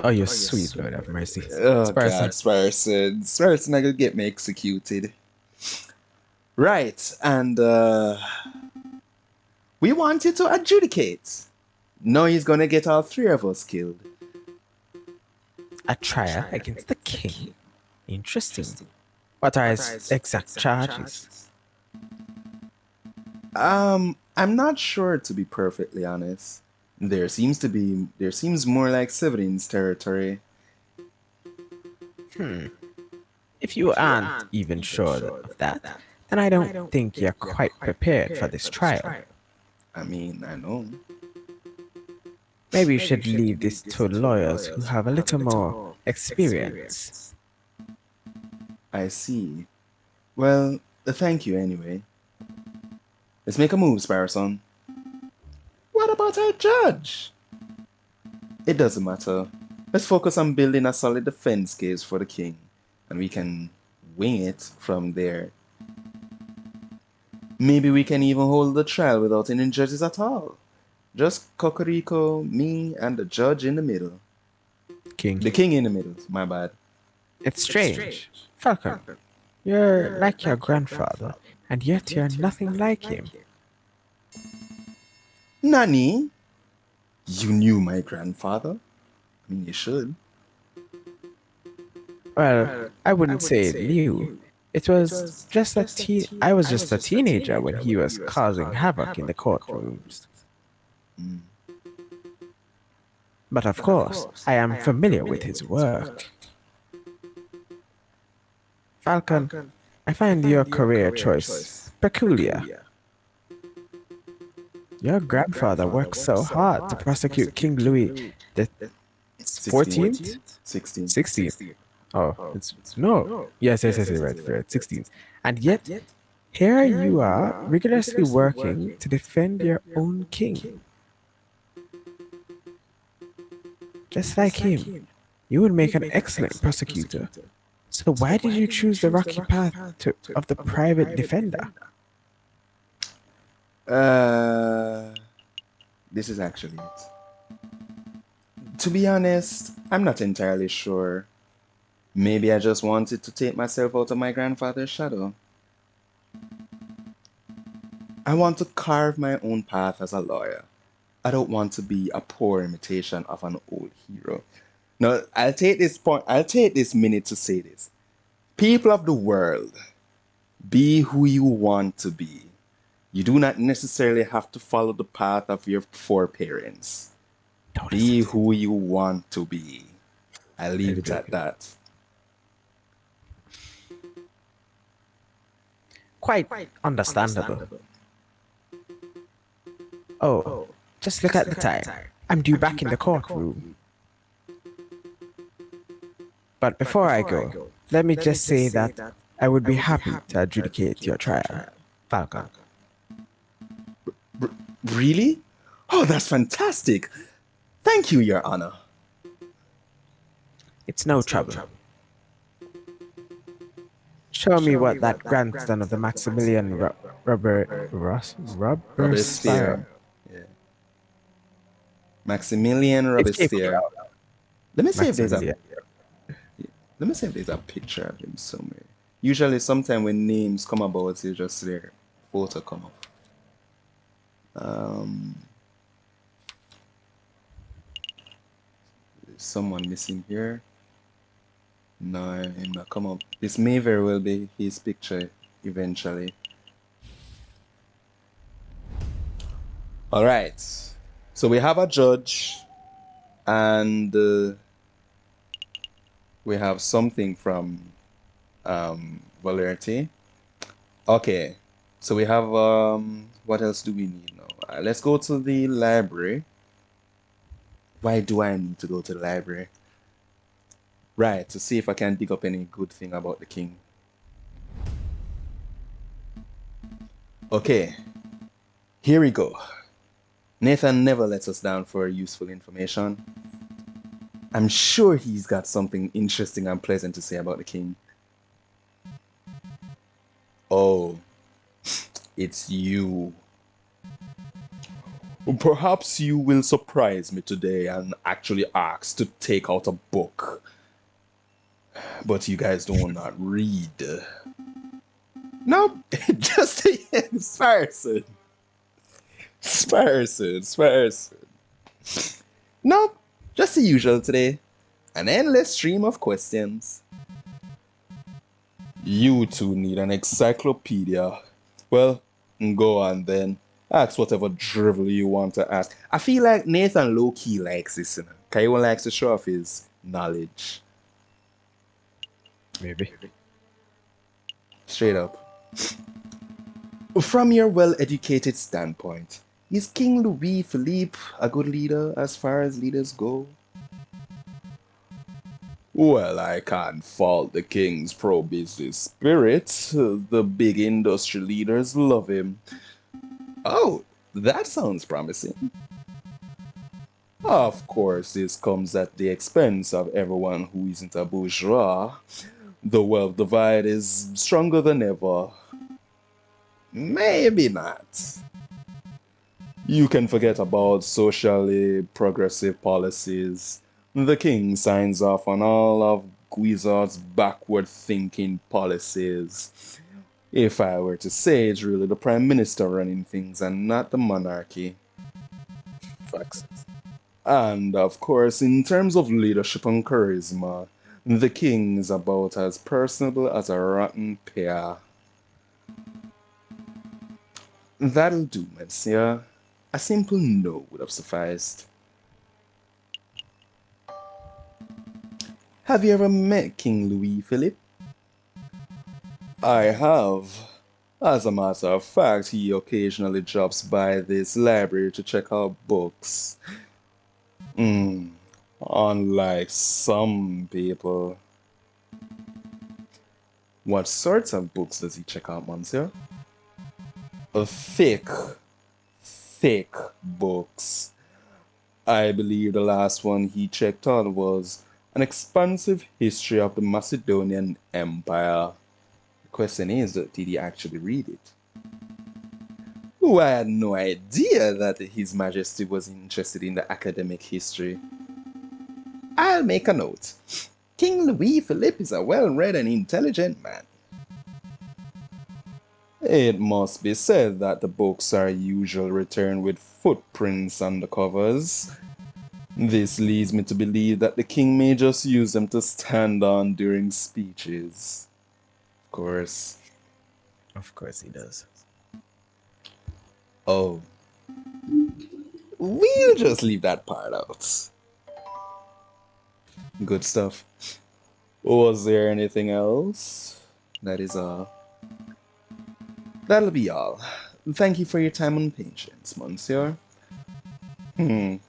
Oh, you sweet Lord have mercy. Oh God, Sparson. Sparson, I could get me executed. Right, and we want you to adjudicate. No, he's gonna get all three of us killed. A trial against the king? Interesting. What are his exact charges? I'm not sure to be perfectly honest. There seems more like Severin's territory. Hmm. If you aren't even sure of that, then I don't think you're quite prepared for this trial. I mean, I know. Maybe you should leave this to lawyers who have a little more experience. I see. Well, thank you anyway. Let's make a move, Sparson. What about our judge? It doesn't matter. Let's focus on building a solid defense case for the king, and we can wing it from there. Maybe we can even hold the trial without any judges at all. Just Cocorico, me, and the judge in the middle. King. The king in the middle, my bad. It's strange. Falcon, you're like your grandfather, and yet you're nothing like him. Nani? You knew my grandfather? I mean, you should. Well, I wouldn't say new. It was just I was just a teenager when he was causing havoc in the courtrooms. Mm. But of course, I am familiar with his work. Falcon, I find your career choice peculiar. Your grandfather worked so hard to prosecute King Louis the 16th? 14th? 16th. 16th. Oh, it's no. Yes, right, 16th. And yet, here you are, rigorously working to defend your own king. Just like him, you would make an excellent prosecutor. So why did you choose the rocky path of the private defender? Uh, this is actually it. To be honest, I'm not entirely sure. Maybe I just wanted to take myself out of my grandfather's shadow. I want to carve my own path as a lawyer. I don't want to be a poor imitation of an old hero. Now, I'll take this minute to say this. People of the world, be who you want to be. You do not necessarily have to follow the path of your foreparents. Don't listen Be to him. who you want to be. I leave I'm it at joking. that. Quite understandable. Oh, just look at the time. I'm due back in the courtroom. But before I go, let me just say that I would be happy to adjudicate your trial, Falcon. R- really? Oh, that's fantastic. Thank you, Your Honor. It's no trouble. Show me what that grandson of the Maximilian Robespierre. Robespierre. Yeah. Maximilian Escape me Robespierre. out. Let me see if there's a Maximilian. let me see if there's a picture of him somewhere. Usually, sometime when names come about, you just their photo come up. Um, is someone missing here? No, him not come up. This may very well be his picture eventually. All right. So we have a judge, and we have something from Valerity. Okay. So we have what else do we need now? Let's go to the library. Why do I need to go to the library? Right, to see if I can dig up any good thing about the king. Okay, here we go. Nathan never lets us down for useful information. I'm sure he's got something interesting and pleasant to say about the king. Oh, it's you. Perhaps you will surprise me today and actually ask to take out a book. But you guys do not read. Nope, just a Sparson. Sparson. Nope, just the usual today. An endless stream of questions. You two need an encyclopedia. Well, go on then. Ask whatever drivel you want to ask. I feel like Nathan low-key likes this, you know. Kaiwan likes to show off his knowledge. Maybe. Straight up. From your well-educated standpoint, is King Louis Philippe a good leader as far as leaders go? Well, I can't fault the king's pro-business spirit. The big industry leaders love him. Oh, that sounds promising. Of course, this comes at the expense of everyone who isn't a bourgeois. The wealth divide is stronger than ever. Maybe not. You can forget about socially progressive policies. The king signs off on all of Guizot's backward thinking policies. If I were to say, it's really the prime minister running things and not the monarchy. Facts. And of course, in terms of leadership and charisma, the king is about as personable as a rotten pear. That'll do, monsieur. A simple no would have sufficed. Have you ever met King Louis Philippe? I have. As a matter of fact, he occasionally drops by this library to check out books. Hmm. Unlike some people. What sorts of books does he check out, monsieur? Thick, thick books. I believe the last one he checked out was An Expansive History of the Macedonian Empire. The question is, did he actually read it? Oh, I had no idea that His Majesty was interested in the academic history. I'll make a note. King Louis Philippe is a well-read and intelligent man. It must be said that the books are usually returned with footprints on the covers. This leads me to believe that the king may just use them to stand on during speeches. Of course. Of course he does. Oh, we'll just leave that part out. Good stuff. Was there anything else? That is all. That'll be all. Thank you for your time and patience, monsieur. I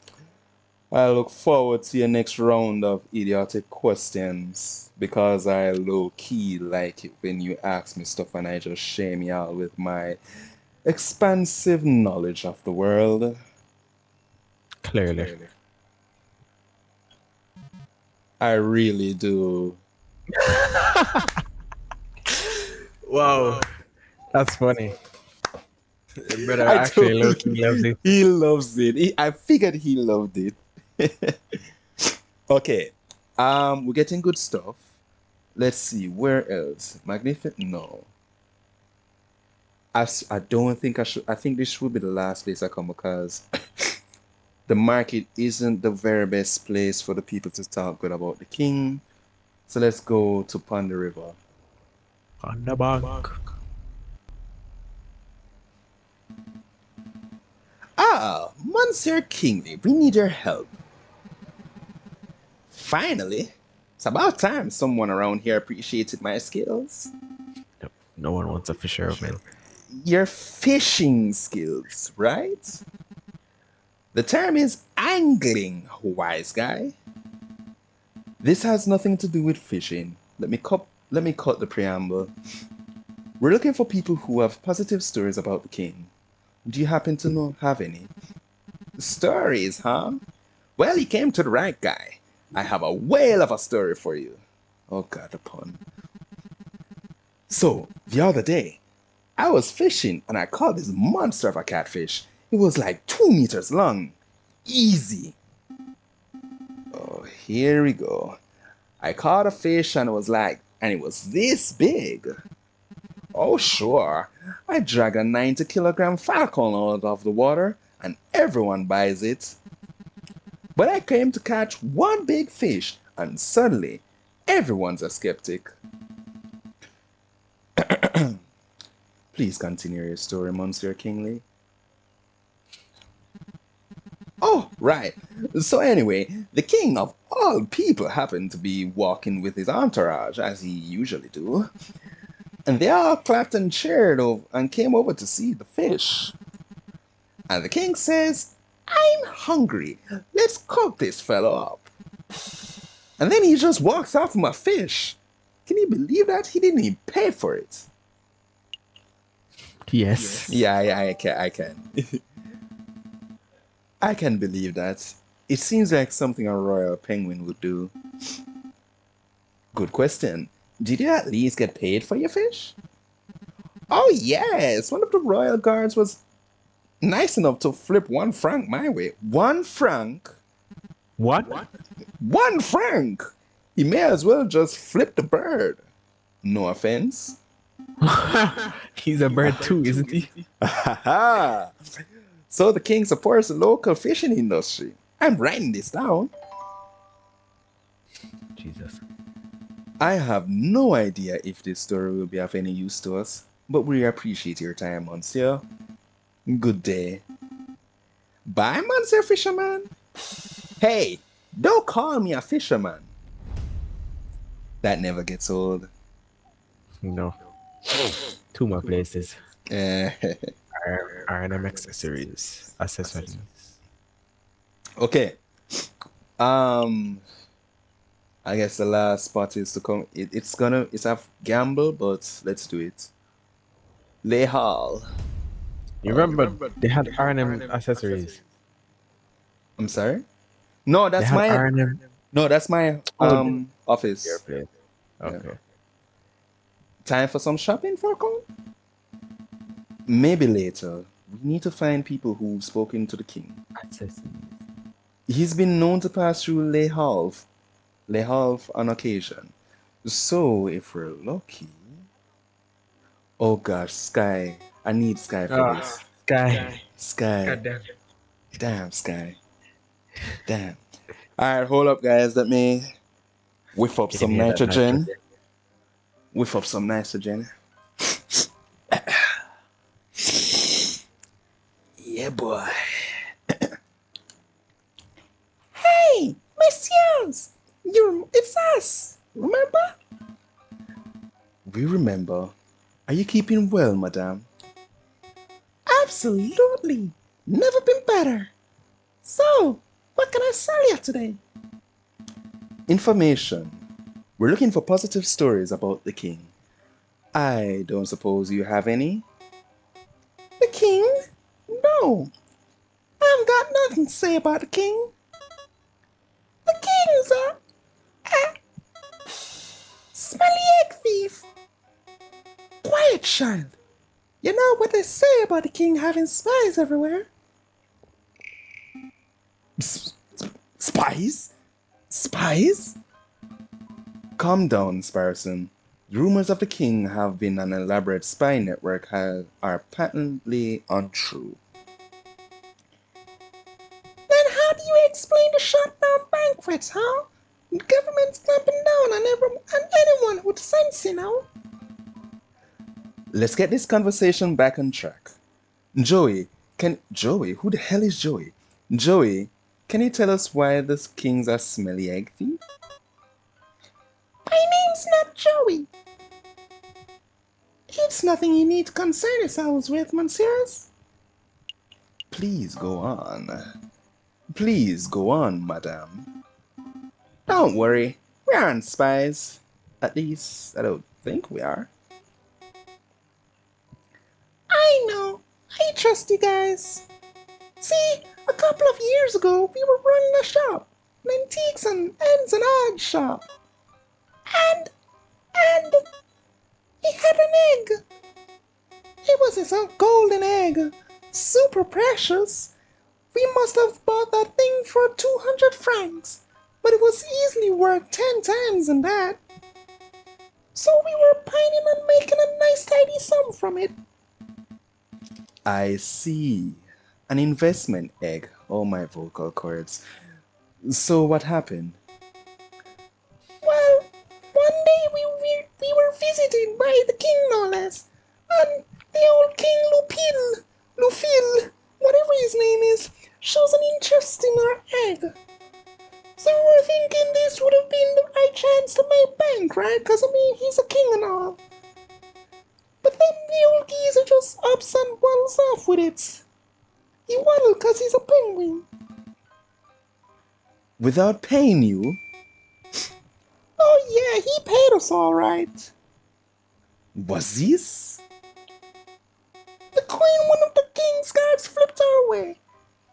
look forward to your next round of idiotic questions because I low-key like it when you ask me stuff and I just shame y'all with my expansive knowledge of the world. Clearly. I really do. Wow. That's funny. Brother I actually told low key loves it. he loves it. I figured he loved it. Okay. We're getting good stuff. Let's see, where else? Magnificent? No. I don't think I should. I think this should be the last place I come because the market isn't the very best place for the people to talk good about the king. So let's go to Pond River. On the bank. Ah, Monsieur Kingsley, we need your help. Finally, it's about time someone around here appreciated my skills. No one wants a fisherman. Your fishing skills, right? The term is angling, wise guy. This has nothing to do with fishing. Let me cut the preamble. We're looking for people who have positive stories about the king. Do you happen to have any? Stories, huh? Well, you came to the right guy. I have a whale of a story for you. Oh god, the pun. So, the other day, I was fishing and I caught this monster of a catfish. It was like 2 meters long. Easy. Oh, here we go. I caught a fish and it was this big. Oh, sure. I dragged a 90-kilogram falcon out of the water and everyone buys it. But I came to catch one big fish and suddenly everyone's a skeptic. Please continue your story, Monsieur Kingsley. Oh, right. So anyway, the king of all people happened to be walking with his entourage, as he usually do, and they all clapped and cheered and came over to see the fish. And the king says, "I'm hungry. Let's cook this fellow up." And then he just walks off with my fish. Can you believe that? He didn't even pay for it. Yes. Yeah, I can. I can. I can believe that. It seems like something a royal penguin would do. Good question. Did you at least get paid for your fish? Oh, yes. One of the royal guards was nice enough to flip 1 franc my way. 1 franc? What? 1 franc! He may as well just flip the bird. No offense. He's a bird too, isn't he? So the king supports the local fishing industry. I'm writing this down. Jesus. I have no idea if this story will be of any use to us, but we appreciate your time, Monsieur. Good day. Bye, Monsieur Fisherman. Hey, don't call me a fisherman. That never gets old. No. Two more places. Eh, R&M accessories. Accessories. okay. Um, I guess the last spot is to come. It's a gamble, but let's do it. Lay Hall. You remember they had R&M accessories. I'm sorry. No, They that's had my R&M. no, that's my Oh, your office. place. Yeah. Okay. Time for some shopping, Falcon? Maybe later. We need to find people who've spoken to the king. Accessories. He's been known to pass through Le Havre on occasion. So if we're lucky. Oh gosh, Sky. I need Sky for this. Sky. Sky. God damn. Damn, Sky. Damn. Alright, hold up, guys. Let me whiff up Give some me that nitrogen. nitrogen. Whiff up some nitrogen. Yeah, boy. Hey, messieurs! It's us! Remember? We remember. Are you keeping well, madame? Absolutely! Never been better! So, what can I sell you today? Information. We're looking for positive stories about the king. I don't suppose you have any? The king? No. I've got nothing to say about the king. The king's a smelly egg thief. Quiet, child. You know what they say about the king having spies everywhere? Spies? Spies? Calm down, Sparson. Rumors of the king have been an elaborate spy network are patently untrue. Then how do you explain the shutdown banquets, huh? The government's clamping down on anyone with sense, you know? Let's get this conversation back on track. Joey, who the hell is Joey? Joey, can you tell us why the king's a smelly egg thief? My name's not Joey. It's nothing you need to concern yourselves with, monsieurs. Please go on. Please go on, madame. Don't worry, we aren't spies. At least, I don't think we are. I know. I trust you guys. See, A couple of years ago, we were running a shop, an antiques and ends and odds shop, and and he had an egg. It was his golden egg, super precious. We must have bought that thing for 200 francs, but it was easily worth 10 times than that. So we were planning on making a nice tidy sum from it. I see. An investment egg. Oh, my vocal cords. So what happened? Well, one day we were visited by the king, no less, and the old King Lufil, whatever his name is, shows an interest in our egg. So we were thinking this would have been the right chance to make bank, right? Because, I mean, he's a king and all. But then the old geezer just ups and waddles off with it. He waddled because he's a penguin. Without paying you? Oh yeah, he paid us all right. Was this? The queen, one of the king's guards, flipped our way.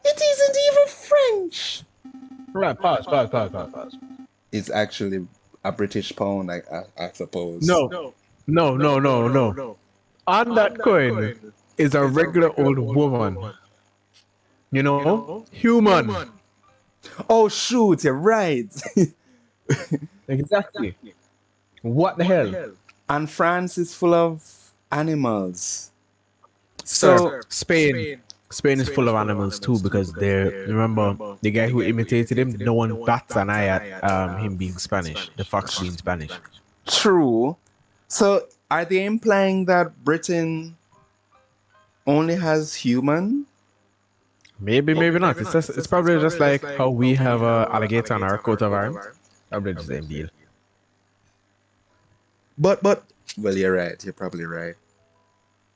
It isn't even French. Right, pause. It's actually a British pound, I suppose. No. On that coin is a regular old woman. You know? Human. Oh shoot, you're right. Exactly. What the hell? And France is full of animals. Sir, Spain is full of animals too because remember the guy who imitated him, no one bats an eye at him being Spanish, the fox being Spanish. True. So are they implying that Britain only has human? Maybe not. It's probably just like how we have a alligator on our coat of arms. Probably the same deal. But well, you're right. You're probably right.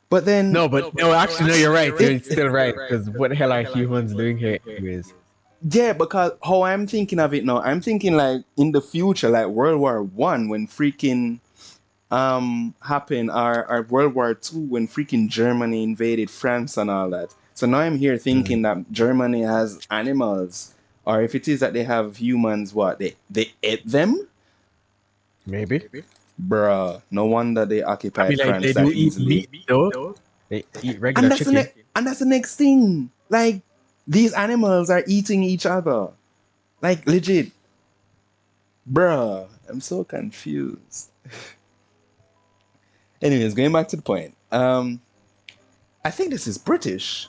But then no, actually, you're right. You're still right because what the hell are humans doing here, anyways? Yeah, because how I'm thinking of it now, I'm thinking like in the future, like World War One, when freaking happened, or World War Two, when freaking Germany invaded France and all that. So now I'm here thinking that Germany has animals, or if it is that they have humans, what they ate them? Maybe. Bruh, no wonder they occupied France they that do eat easily. meat though. They eat regular chicken. And that's the next thing. Like, these animals are eating each other. Like, legit. Bruh, I'm so confused. Anyways, going back to the point. I think this is British.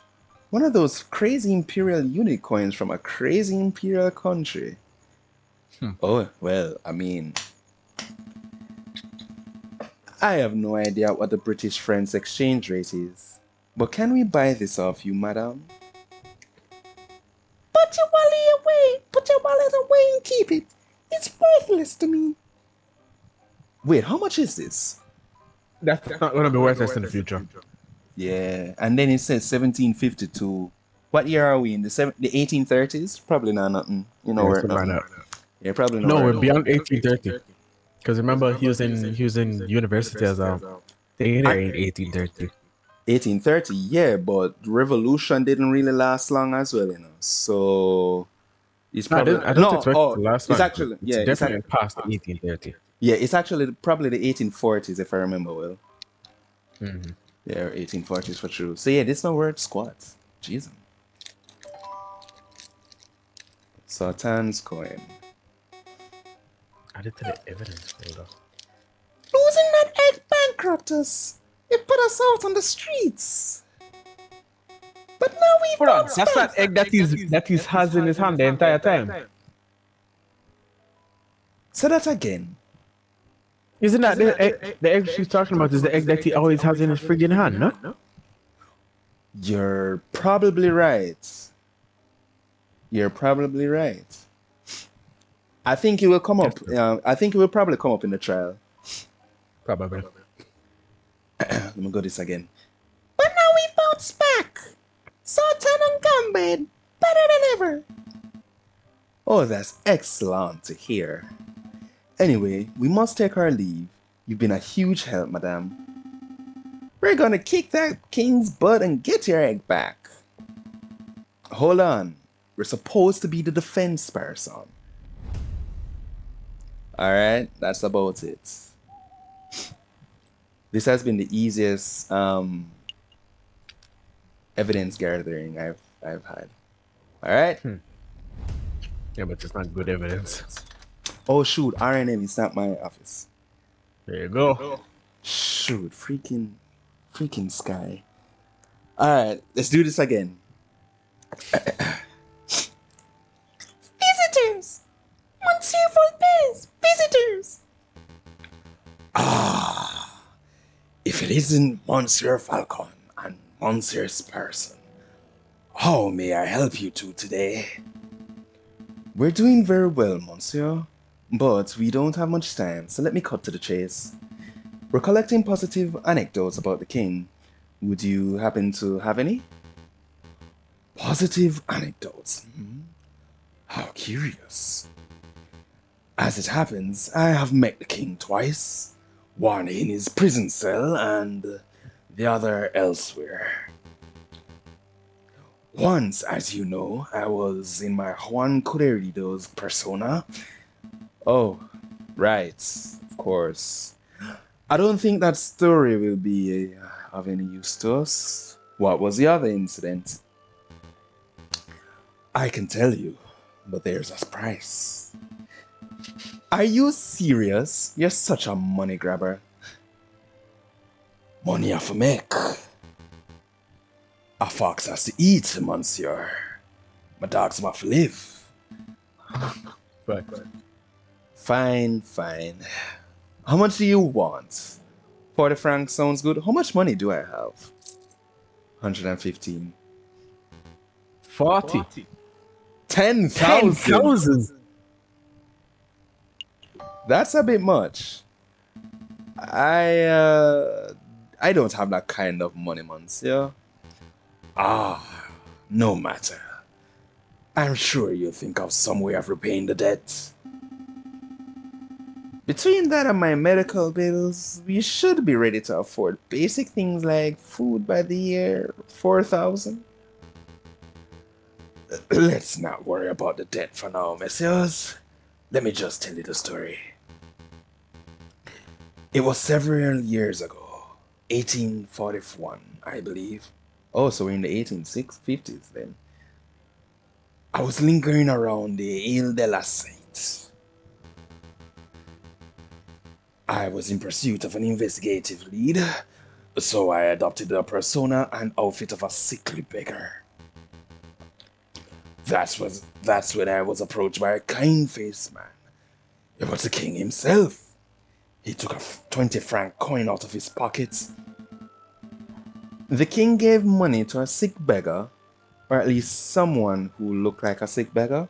One of those crazy imperial unit coins from a crazy imperial country. Oh, well, I mean, I have no idea what the British francs exchange rate is. But can we buy this off you, madam? Put your wallet away and keep it. It's worthless to me. Wait, how much is this? That's not going to be worthless in the future. Yeah, and then it says 1752. What year are we in? The 1830s? Probably not nothing. You know, we're nothing. Yeah, probably not. No, we're beyond 1830. Because remember, he was in university as a thing in 1830. 1830, yeah, but the revolution didn't really last long as well, you know. So it's probably I don't expect it to last long. It's actually definitely past 1830. Yeah, it's actually probably the 1840s if I remember well. Mm-hmm. Yeah, 1840s for true. So yeah, this no word squats. Jesus. Sultan's coin. Added to the evidence folder. Losing that egg bankrupt us. It put us out on the streets. But now we've Hold on, that's that egg that he has in his hand the entire time. Say that again. Isn't that the egg she's talking about? Is the egg that he always has in his friggin' hand, no? You're probably right. I think it will come up. I think it will probably come up in the trial. Probably. Let me go this again. But now we bounce back. Sultan and Gambit, better than ever. Oh, that's excellent to hear. Anyway, we must take our leave. You've been a huge help, madame. We're gonna kick that king's butt and get your egg back. Hold on. We're supposed to be the defense person. All right, that's about it. This has been the easiest evidence gathering I've had. All right. Yeah, but it's not good evidence. Oh shoot, RNM is not my office. There you go. Shoot, freaking sky. All right, let's do this again. Visitors, Monsieur Volpez, visitors. Ah, if it isn't Monsieur Falcon and Monsieur Sparson, how may I help you two today? We're doing very well, Monsieur, but we don't have much time, so let me cut to the chase. We're collecting positive anecdotes about the king. Would you happen to have any? Positive anecdotes? How curious. As it happens, I have met the king twice, one in his prison cell and the other elsewhere. Once, as you know, I was in my Juan Correrido's persona. Oh, right, of course. I don't think that story will be of any use to us. What was the other incident? I can tell you, but there's a price. Are you serious? You're such a money grabber. Money have to make. A fox has to eat, monsieur. My dogs must live. But Fine, fine. How much do you want? 40 francs sounds good. How much money do I have? 115. 40. 10,000. 10,000. That's a bit much. I don't have that kind of money, monsieur. Ah, no matter. I'm sure you'll think of some way of repaying the debt. Between that and my medical bills, we should be ready to afford basic things like food by the year 4,000. Let's not worry about the debt for now, messieurs. Let me just tell you the story. It was several years ago, 1841, I believe. Oh, so we're in the 1850s then. I was lingering around the Ile de la Sainte. I was in pursuit of an investigative lead, so I adopted the persona and outfit of a sickly beggar. That's when I was approached by a kind-faced man. It was the king himself. He took a 20-franc coin out of his pocket. The king gave money to a sick beggar, or at least someone who looked like a sick beggar.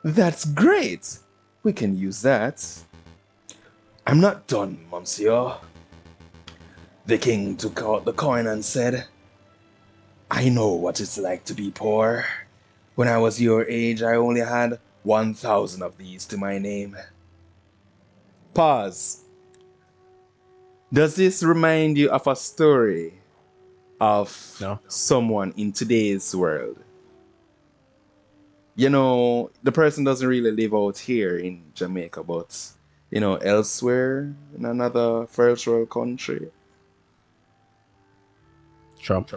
That's great! We can use that. I'm not done, monsieur. The king took out the coin and said, I know what it's like to be poor. When I was your age, I only had 1,000 of these to my name. Pause. Does this remind you of a story of No. someone in today's world? You know, the person doesn't really live out here in Jamaica, but, you know, elsewhere in another first world country. Trump.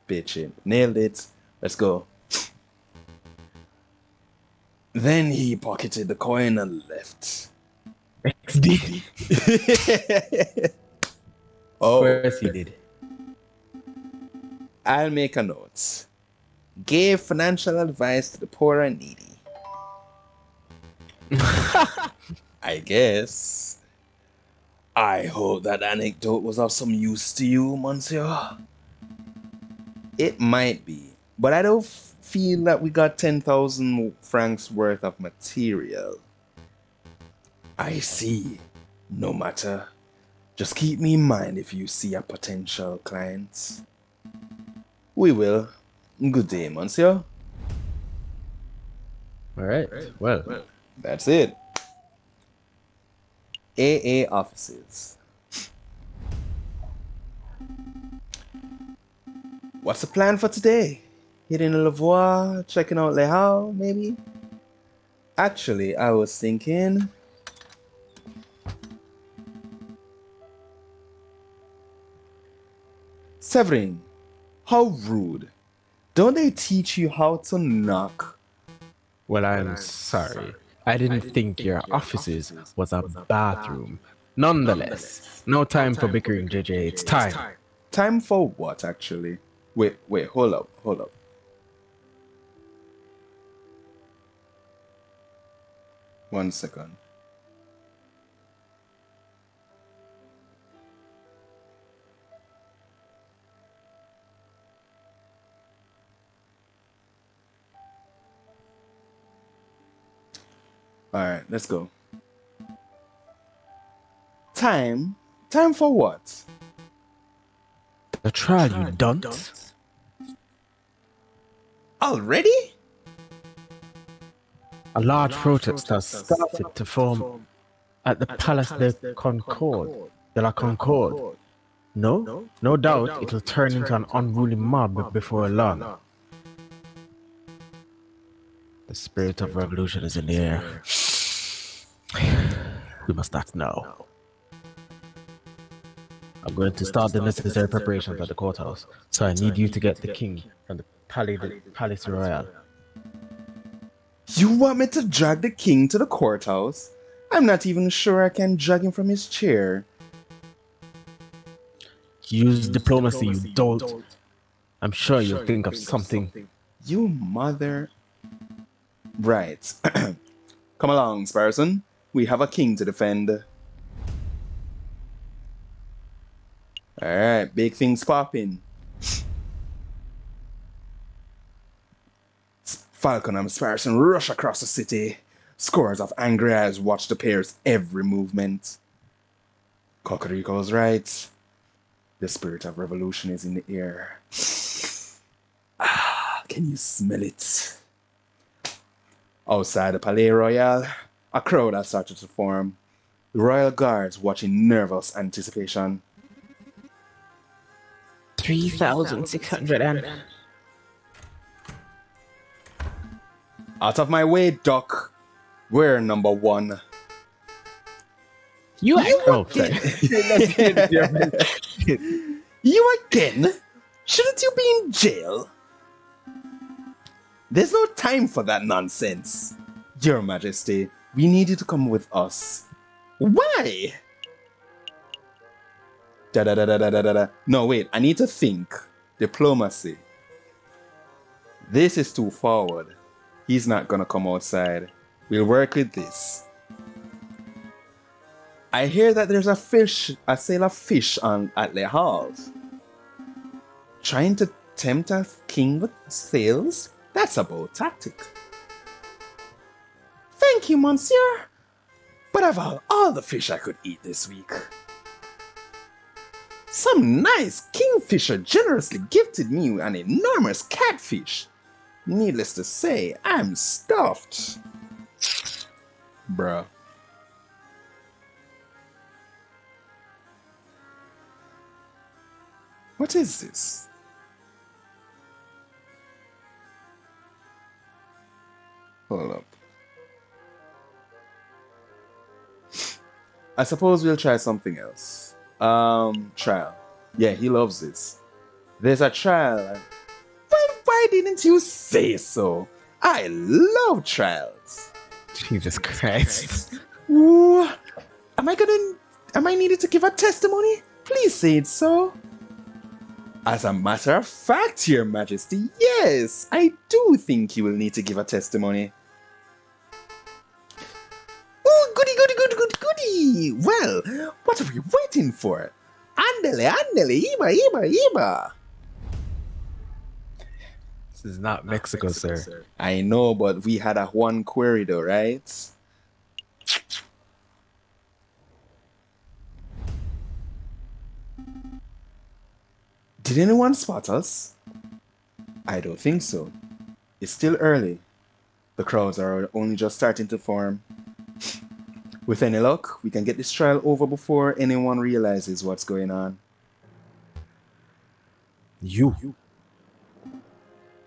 Bitchin'. Nailed it. Let's go. Then he pocketed the coin and left. XD. Of Oh, course he did. I'll make a note. Gave financial advice to the poor and needy. I guess. I hope that anecdote was of some use to you, monsieur. It might be, but I don't feel that we got 10,000 francs worth of material. I see. No matter. Just keep me in mind if you see a potential client. We will. Good day, monsieur. All right. Well, That's it. AA offices. What's the plan for today? Hitting Le Voir, checking out Le Havre, maybe? Actually, I was thinking. Severin, how rude. Don't they teach you how to knock? Well, I'm sorry. I didn't think your offices was a bathroom. Nonetheless, no time for bickering, JJ. It's time. Time for what, actually? Wait, hold up. One second. Alright, let's go. Time? Time for what? The trial, you don't? Already? A large protest has started to form at the Palace de la Concorde. No? No doubt it'll turn into an unruly mob before long. The spirit of revolution is in the air. We must act now. I'm going to start the necessary preparations at the courthouse, so I need you to get the king from the Palace Royal. You want me to drag the king to the courthouse? I'm not even sure I can drag him from his chair. Use diplomacy, you dolt. I'm sure you'll think of something. You mother. Right. Come along, Sparson. We have a king to defend. Alright, big things popping. Falcon and Sparson rush across the city. Scores of angry eyes watch the pair's every movement. Cocorico's right. The spirit of revolution is in the air. Can you smell it? Outside the Palais Royal, a crowd has started to form. The royal guards watch in nervous anticipation. 3,600 and... Out of my way, Doc. We're number one. You Oh, sorry. You again? Shouldn't you be in jail? There's no time for that nonsense. Your Majesty, we need you to come with us. Why? Da. No, wait, I need to think. Diplomacy. This is too forward. He's not gonna come outside. We'll work with this. I hear that there's a sale of fish at Le Havre. Trying to tempt a king with sales? That's a bold tactic. Thank you, monsieur. But I've had all the fish I could eat this week. Some nice kingfisher generously gifted me an enormous catfish. Needless to say, I'm stuffed. Bruh. What is this? Hold up. I suppose we'll try something else. Trial. Yeah, he loves this. There's a trial. Why didn't you say so? I love trials. Jesus Christ. Ooh, am I needed to give a testimony? Please say it so. As a matter of fact, Your Majesty, yes, I do think you will need to give a testimony. Oh, goody. Well, what are we waiting for? Andele, iba. This is not Mexico, sir. I know, but we had a one query though, right? Did anyone spot us? I don't think so. It's still early. The crowds are only just starting to form. With any luck, we can get this trial over before anyone realizes what's going on. You.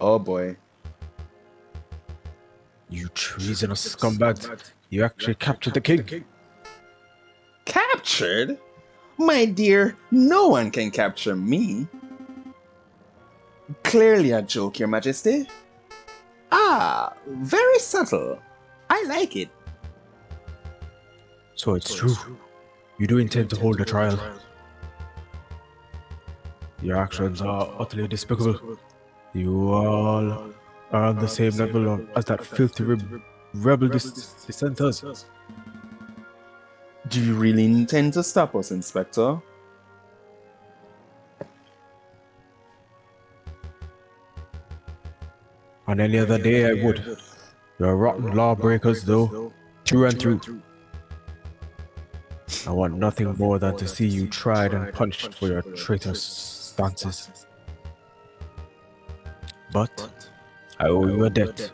Oh boy. You treasonous scumbags. You actually captured the king. Captured? My dear, no one can capture me. Clearly a joke, Your Majesty. Ah, very subtle. I like it. So it's true. You do intend to hold a trial. Your actions are utterly despicable. You all are on the same level as that filthy rebel dissenters. Do you really intend to stop us, Inspector? On any other day, I would. You're rotten lawbreakers, though, through and through. I want nothing more than to see you tried and punished for your traitorous stances. But I owe you a debt.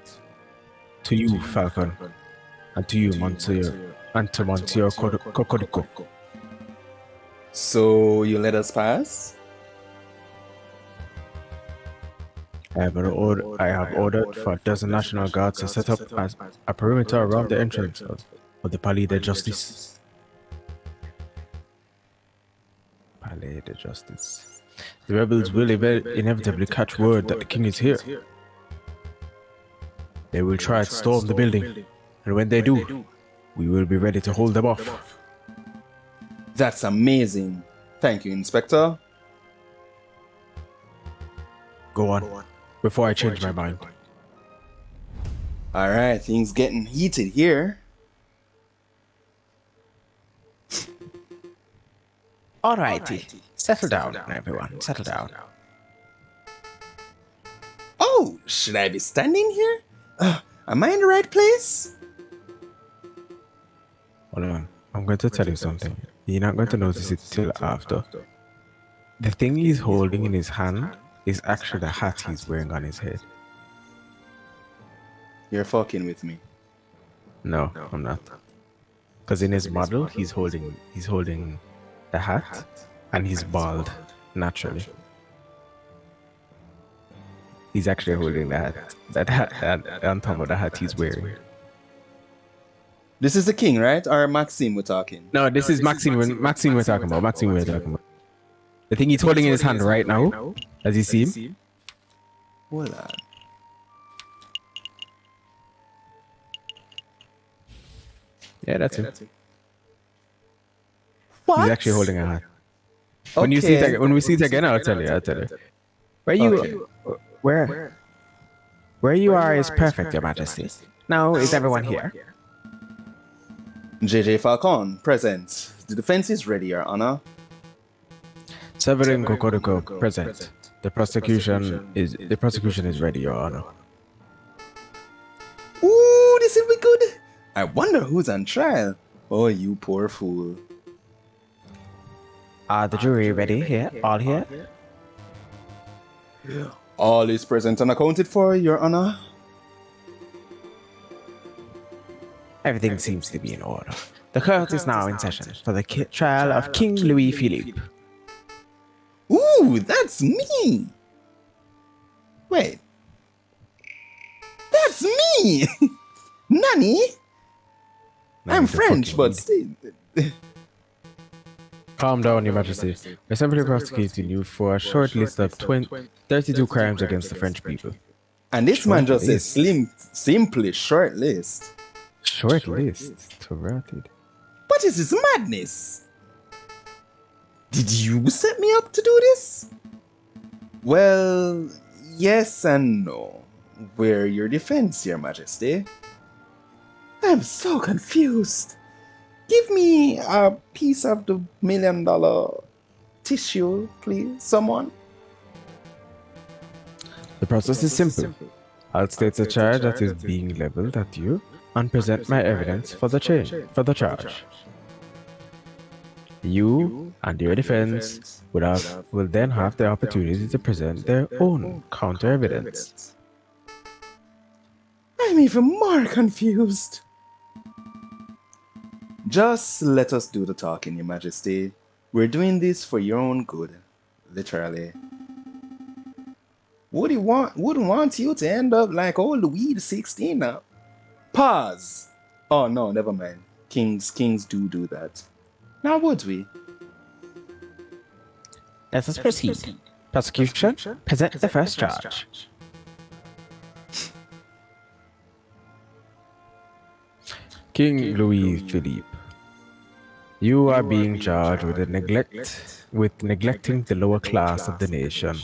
To you, Falcon, and to you, Monsieur, and to Monsieur Cocorico. So you let us pass? I have ordered for a dozen National Guards to set up as a perimeter around the entrance of the Palais de Justice. Palais de Justice. The rebels will inevitably catch word that the king is here. They will try to storm the building, and when they do, we will be ready to hold them off. That's amazing. Thank you, Inspector. Go on, before I change my mind. Alright, things getting heated here. Alrighty, settle down, everyone, settle down. Oh, should I be standing here? Am I in the right place? Hold on, I'm going to tell you something. You're not going to notice it till after. The thing he's holding in his hand is actually the hat he's wearing on his head. You're fucking with me. No, I'm not. Because in his model, he's holding the hat, and he's bald naturally. He's actually holding that hat on top of the hat he's wearing. This is the king, right? Or Maxime we're talking? No, this is Maxime. Maxime we're talking about. Maxime we're talking about. The thing he's holding in his hand right now, as you see him. Hold on. Yeah, that's him. What? He's actually holding a hat. When you see it, when we see it again, I'll tell you. Where you are is perfect, Your Majesty. Now, is everyone here? JJ Falcon, present. The defense is ready, Your Honor. Severin Cocorico, present. The prosecution is ready, Your Honor. Ooh, this will be good. I wonder who's on trial. Oh, you poor fool. Are the jury ready here? All here? All is present and accounted for, Your Honor. Everything seems to be in order. The court is now in session for the trial of King Louis Philippe. Ooh, that's me. Wait. That's me. Nanny? I'm French, but still. Calm down, Your Majesty. We're simply prosecuting you for a short list of 32 crimes against the French people. And this man just says simply short list. Short list? Thwarted. What is this madness? Did you set me up to do this? Well, yes and no. We're your defense, Your Majesty. I'm so confused. Give me a piece of the $1 million tissue, please, someone. The process is simple. I'll state a charge that is being leveled at you and present my evidence for the charge. You and your defense will then have the opportunity to present their own counter evidence. I'm even more confused. Just let us do the talking, Your Majesty. We're doing this for your own good. Literally. wouldn't want you to end up like old Louis the 16 now. Pause. Oh no, never mind. Kings do that. Now would we? Let us proceed. Prosecution, present the first charge. King Louis Philippe, you are being charged with neglecting the lower class of the nation.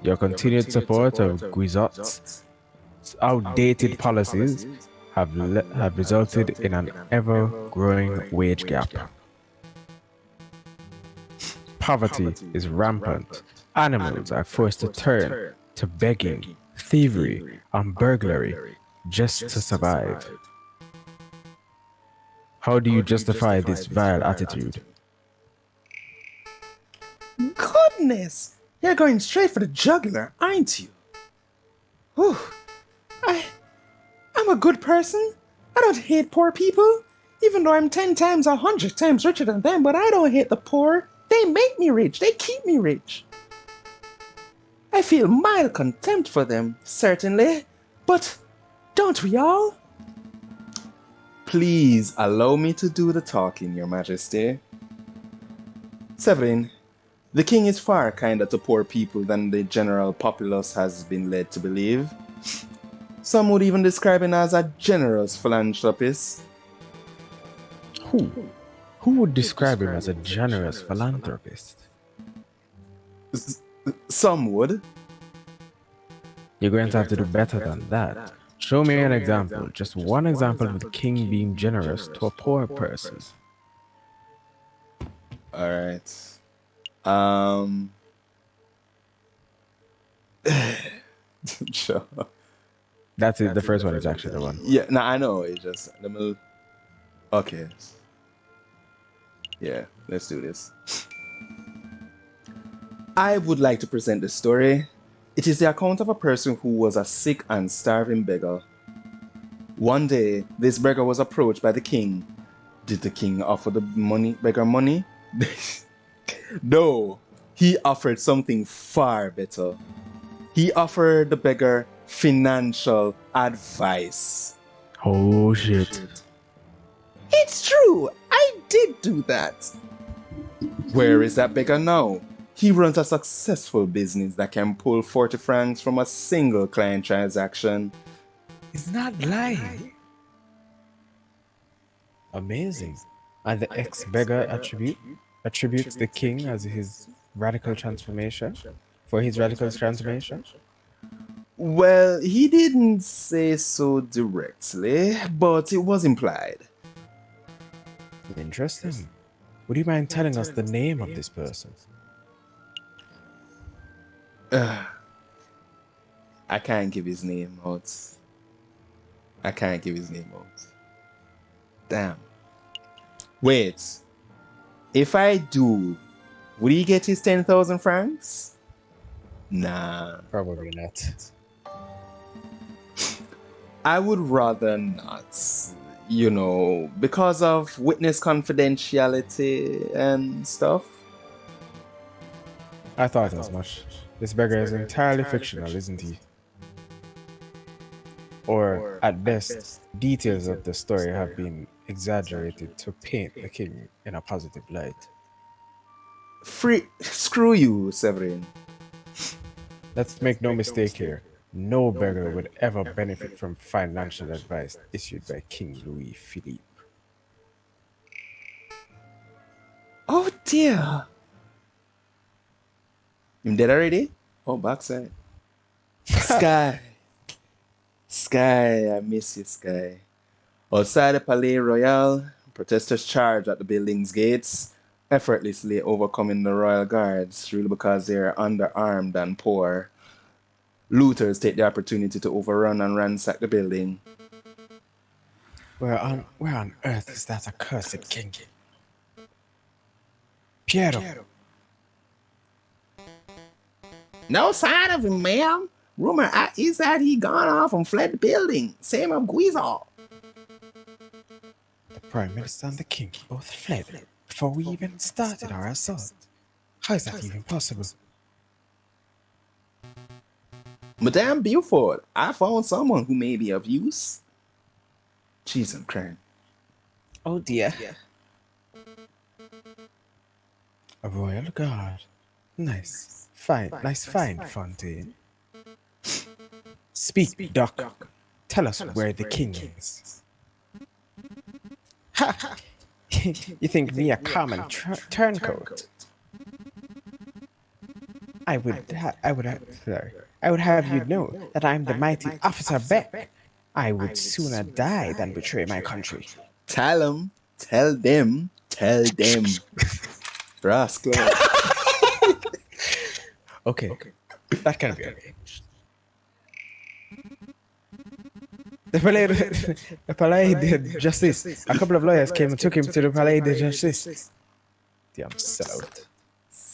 Your continued support of Guizot's outdated policies have resulted in an ever-growing wage gap. Poverty is rampant. Animals are forced to turn to begging, thievery, and burglary just to survive. How do you justify this vile attitude? Goodness! You're going straight for the jugular, aren't you? Whew. I, I'm a good person. I don't hate poor people. Even though I'm 10 times, 100 times richer than them, but I don't hate the poor. They make me rich. They keep me rich. I feel mild contempt for them, certainly. But don't we all? Please allow me to do the talking, Your Majesty. Severin, the king is far kinder to poor people than the general populace has been led to believe. Some would even describe him as a generous philanthropist. Who? Who would describe him as a generous philanthropist? Some would. You're going to have to do better than that. Show me an example, just one example of the king being generous to a poor person. Alright. Sure. That's it. The first one is actually the one. Yeah, no, I know. It's just let me. Okay. Yeah, let's do this. I would like to present the story. It is the account of a person who was a sick and starving beggar. One day, this beggar was approached by the king. Did the king offer the beggar money? No, he offered something far better. He offered the beggar financial advice. Oh shit. It's true, I did do that. Where is that beggar now? He runs a successful business that can pull 40 francs from a single client transaction. He's not lying. Amazing. And the ex-beggar attributes the king as his radical transformation, for his radical transformation. Well, he didn't say so directly, but it was implied. Interesting. Would you mind telling us the name of this person? I can't give his name out. I can't give his name out. Damn. Wait. If I do, would he get his 10,000 francs? Nah. Probably not. I would rather not. You know, because of witness confidentiality and stuff. I thought as much. This beggar is entirely fictional, isn't he? Or, at best, details of the story have been exaggerated to paint the king in a positive light. Screw you, Severin. Let's make no mistake here. No beggar would ever benefit from financial advice issued by King Louis Philippe. Oh dear. You dead already? Oh, backside. Sky. Sky, I miss you, Sky. Outside the Palais Royal, protesters charge at the building's gates, effortlessly overcoming the royal guards, really because they're underarmed and poor. Looters take the opportunity to overrun and ransack the building. Where on earth is that accursed king? Piero! No sign of him, ma'am. Rumor is that he gone off and fled the building. Same of Guizot. The Prime Minister and the King both fled before we even started our assault. How is that even possible? Madame Beaufort, I found someone who may be of use. Jeez, I'm crying. Oh dear. A royal guard. Nice. Fine. Nice find, Fontaine. Speak, Doc. Tell us where the king is. Ha! You think me a common turncoat? I would have you know that I am the mighty Officer Beck. I would sooner die than betray my country. Tell them, tell them. Rascal. Okay, that can be arranged. The Palais, the Palais de Justice. A couple of lawyers came and took him to the Palais de Justice. Damn sellout.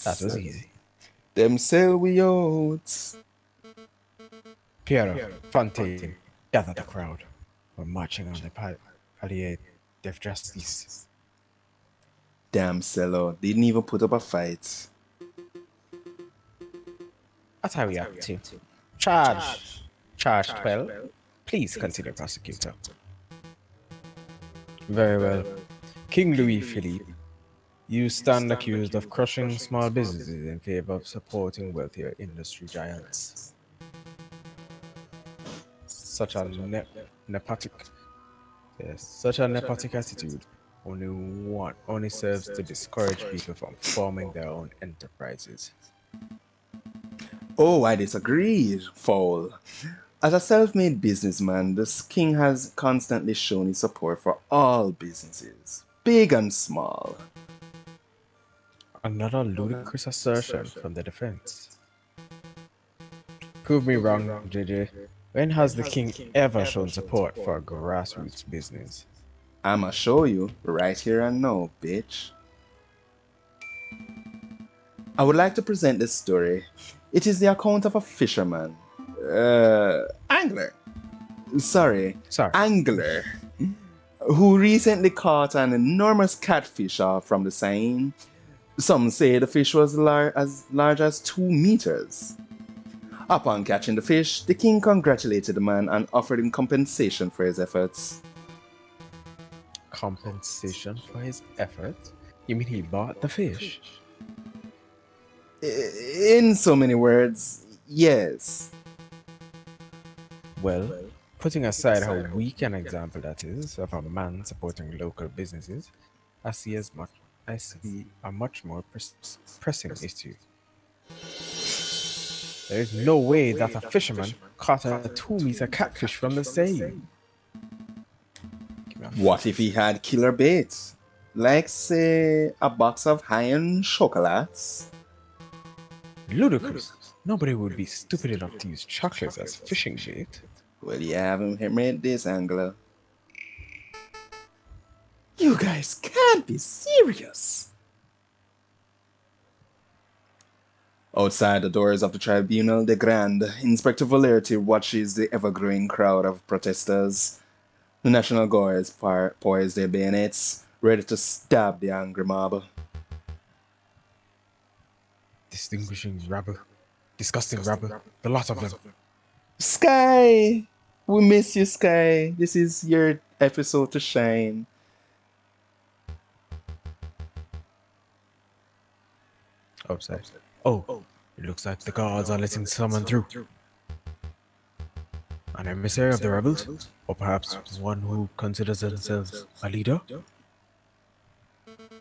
That was easy. Them sell we out. Piero, Fontaine, gather the crowd. We're marching on the Palais de Justice. Damn sellout. Didn't even put up a fight. What are we up to? Charge. Charge 12. Please continue, prosecutor. Very well. King Louis Philippe, you stand accused of crushing small businesses in favor of supporting wealthier industry giants. Such a nepotic, yes, such a nepotic attitude only serves to discourage people from forming their own enterprises. Oh, I disagree, Fowl. As a self made businessman, this king has constantly shown his support for all businesses, big and small. Another ludicrous assertion from the defense. Prove me wrong, JJ. When has the king ever shown support for a grassroots business? I'ma show you right here and now, bitch. I would like to present this story. It is the account of a fisherman. Angler. Sorry, Sorry. angler. Who recently caught an enormous catfish from the Seine. Some say the fish was as large as 2 meters. Upon catching the fish, the king congratulated the man and offered him compensation for his efforts. Compensation for his effort? You mean he bought the fish? In so many words, yes. Well, putting aside how weak an example that is of a man supporting local businesses, I see a much more pressing issue. There is no way that a fisherman caught a 2 meter catfish from the Seine. What if he had killer bait? Like, say, a box of high-end chocolates? Ludicrous. Nobody would be stupid enough to use chocolates as fishing bait. Well, you haven't made this, angler. You guys can't be serious. Outside the doors of the Tribunal de Grande, Inspector Valerti watches the ever-growing crowd of protesters. The National Guards poise their bayonets, ready to stab the angry mob. Distinguishing rabble. Disgusting rabble. The lot of them. Sky! We miss you, Sky. This is your episode to shine. Outside. Oh, it looks like the guards are letting someone through. An emissary of the rebels? Or perhaps one who considers themselves a leader?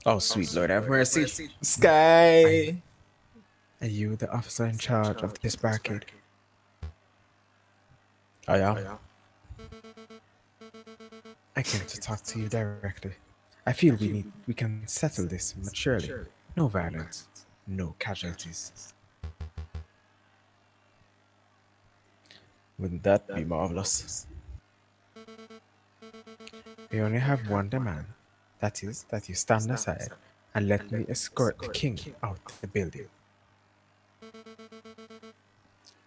Oh, sweet Lord, have mercy. Sky! Are you the officer in charge of this barricade? I am. I came to talk to you directly. I feel we can settle this maturely. No violence, no casualties. Wouldn't that be marvelous? We only have one demand. That is, that you stand aside and let me escort the king out the building.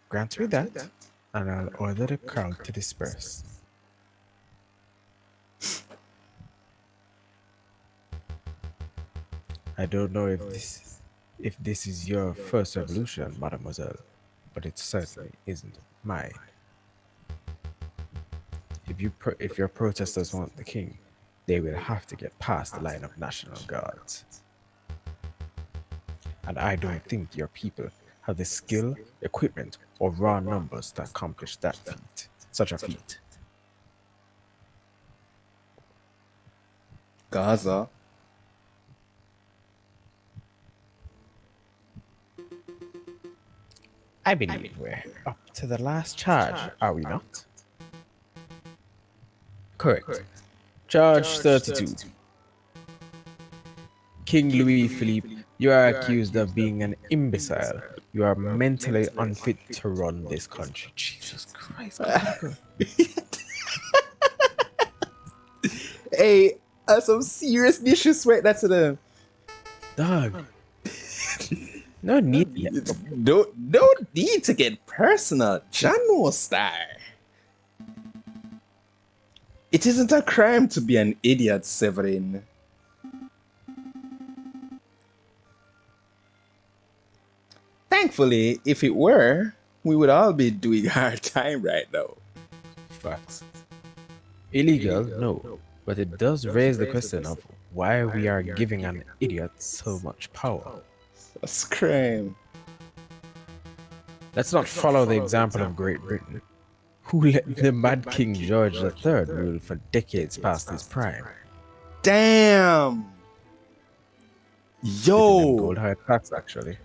Grant me that, and I'll order the crowd to disperse. I don't know if this If this is your first revolution, mademoiselle, but it certainly isn't mine. If your protesters want the king, they will have to get past the line of national guards. And I don't think your people have the skill, equipment, or raw numbers to accomplish such a feat. Gaza. I believe we're up to the last charge, are we not? Correct. Charge 32. King Louis Philippe, you are accused of being an imbecile. You are mentally unfit to run this country. Jesus Christ, Cocorico. Hey, some serious disrespect that to them. Dog. No need yet. Don't need to get personal. Jano star. It isn't a crime to be an idiot, Severin. Thankfully, if it were, we would all be doing hard time right now. Facts. Illegal? No. But it does raise the question of why we are giving an idiot so much power. That's crime. Let's not follow the example of Great Britain, who let the mad King George III rule for decades past his prime, Damn. giving them Yo. gold hard tax actually.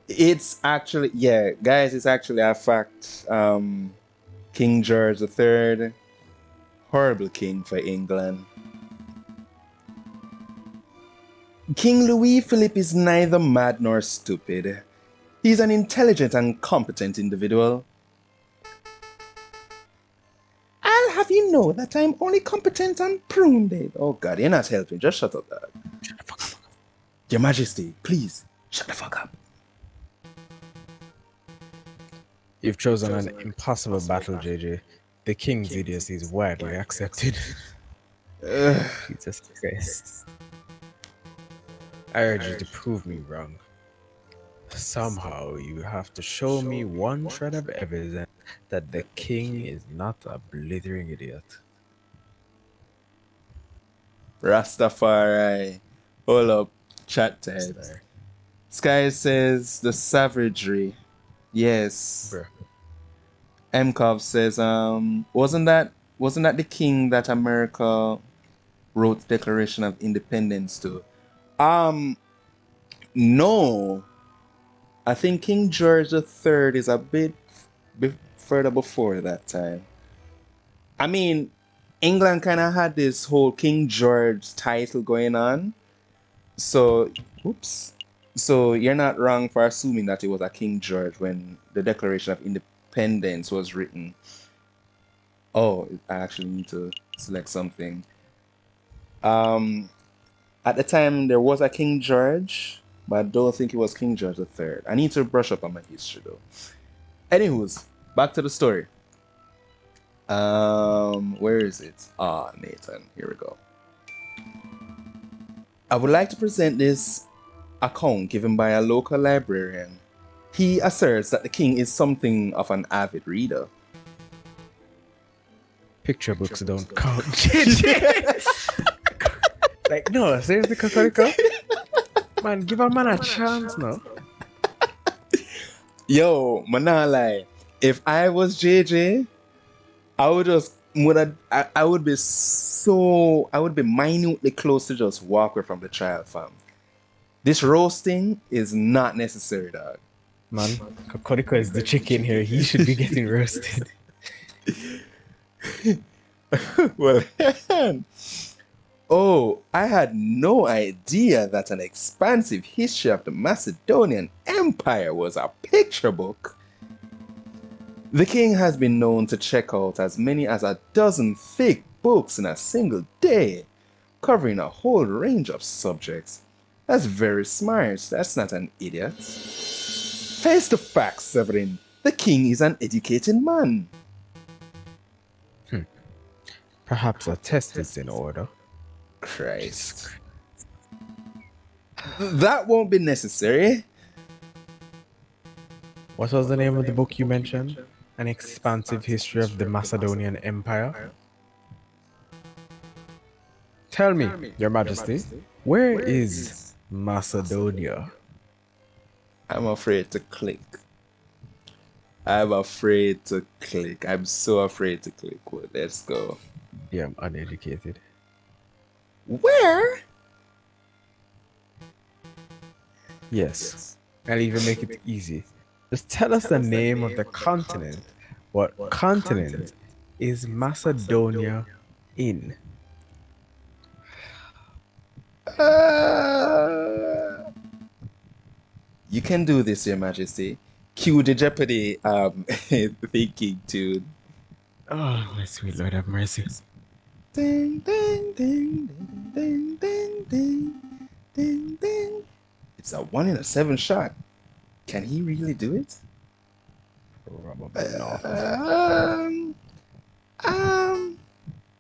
It's actually, yeah, guys, it's actually a fact. King George III, horrible king for England. King Louis Philippe is neither mad nor stupid. He's an intelligent and competent individual. I'll have you know that I'm only competent on prune day. Oh God, you're not helping. Just shut up, dog. Shut the fuck up. Your Majesty, please, shut the fuck up. You've chosen an impossible battle, JJ. The king's idiocy is widely accepted. Jesus Christ. I urge you to prove me wrong. Somehow you have to show me one shred of evidence that the king is not a blithering idiot. Rastafari. Hold up, chat time. Sky says the savagery. Yes. Bruh. Mkov says, wasn't that the king that America wrote the Declaration of Independence to? No. I think King George III is a bit further before that time. I mean, England kind of had this whole King George title going on. So, oops. So you're not wrong for assuming that it was a King George when the Declaration of Independence was written. Oh, I actually need to select something. At the time there was a King George, but I don't think it was King George III. I need to brush up on my history though. Anywho's, back to the story. Where is it? Ah, Nathan. Here we go. I would like to present this account given by a local librarian. He asserts that the king is something of an avid reader. Picture books don't count. Like, no, seriously, Cocorico? Man, give a man a chance now. Yo, man, not lie. If I was JJ, I would just I would be minutely close to just walk away from the child, fam. This roasting is not necessary, dog. Man, Cocorico is the chicken here. He should be getting roasted. Well, oh, I had no idea that an expansive history of the Macedonian Empire was a picture book. The king has been known to check out as many as a dozen thick books in a single day, covering a whole range of subjects. That's very smart. That's not an idiot. Face the facts, Severin. The king is an educated man. Perhaps a test is in order. Christ. That won't be necessary. What was the name of the book you mentioned? An expansive history of the Macedonian Empire? Tell me, Your Majesty, where is Macedonia? I'm afraid to click. I'm afraid to click. I'm so afraid to click. Well, let's go. Yeah, I'm uneducated. Where? Yes, I'll even make it easy. Just tell us the name of the continent. What continent is Macedonia in? Uh, you can do this, Your Majesty. Cue the Jeopardy thinking tune. Oh, my sweet Lord, have mercy. Ding, ding, ding, ding, ding, ding, ding, ding, ding. It's a 1 in 7 shot. Can he really do it? Probably not. Um, um,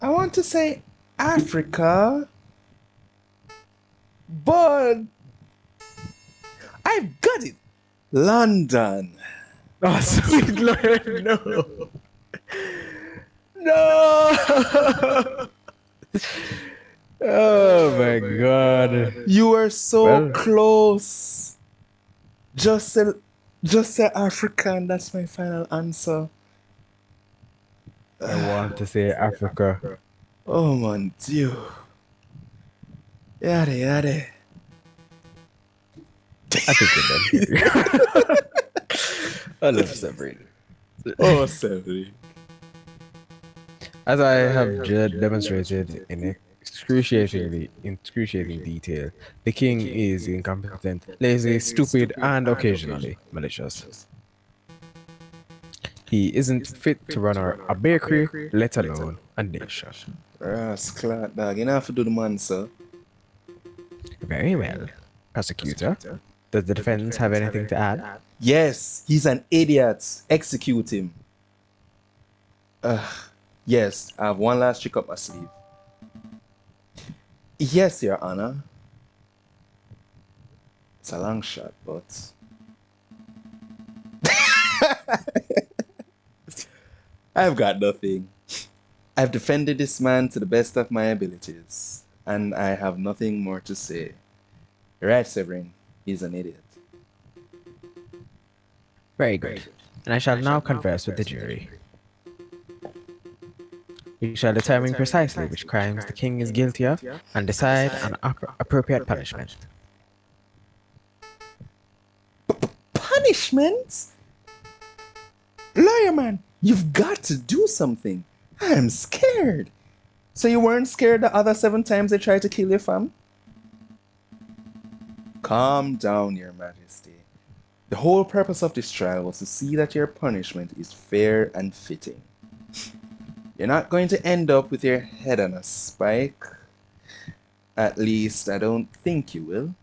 I want to say Africa, but I've got it. London. Oh, sweet Lord, no. No! Oh my God. You are so Well, close. Just say, just say Africa, and that's my final answer. I want to say Africa. Oh mon Dieu. Yada yada. I think we're done here. I love Severin. Oh, Severin. As I have demonstrated in excruciating detail, the king is incompetent, lazy, stupid, and occasionally malicious. He isn't fit to run a bakery, let alone a nation. Rascal dog. You know have to do the man, sir. Very well. Prosecutor, does the defense have anything to add? Yes, he's an idiot. Execute him. Yes, I have one last trick up my sleeve. Yes, Your Honor. It's a long shot, but I've got nothing. I've defended this man to the best of my abilities, and I have nothing more to say. Right, Severin, he's an idiot. Very good. And I shall now converse with the jury. We shall determine precisely which crimes the king is guilty of and decide an appropriate punishment. Punishment? Lawyer man, you've got to do something. I'm scared. So you weren't scared the other 7 times they tried to kill your fam? Calm down, Your Majesty. The whole purpose of this trial was to see that your punishment is fair and fitting. You're not going to end up with your head on a spike. At least, I don't think you will.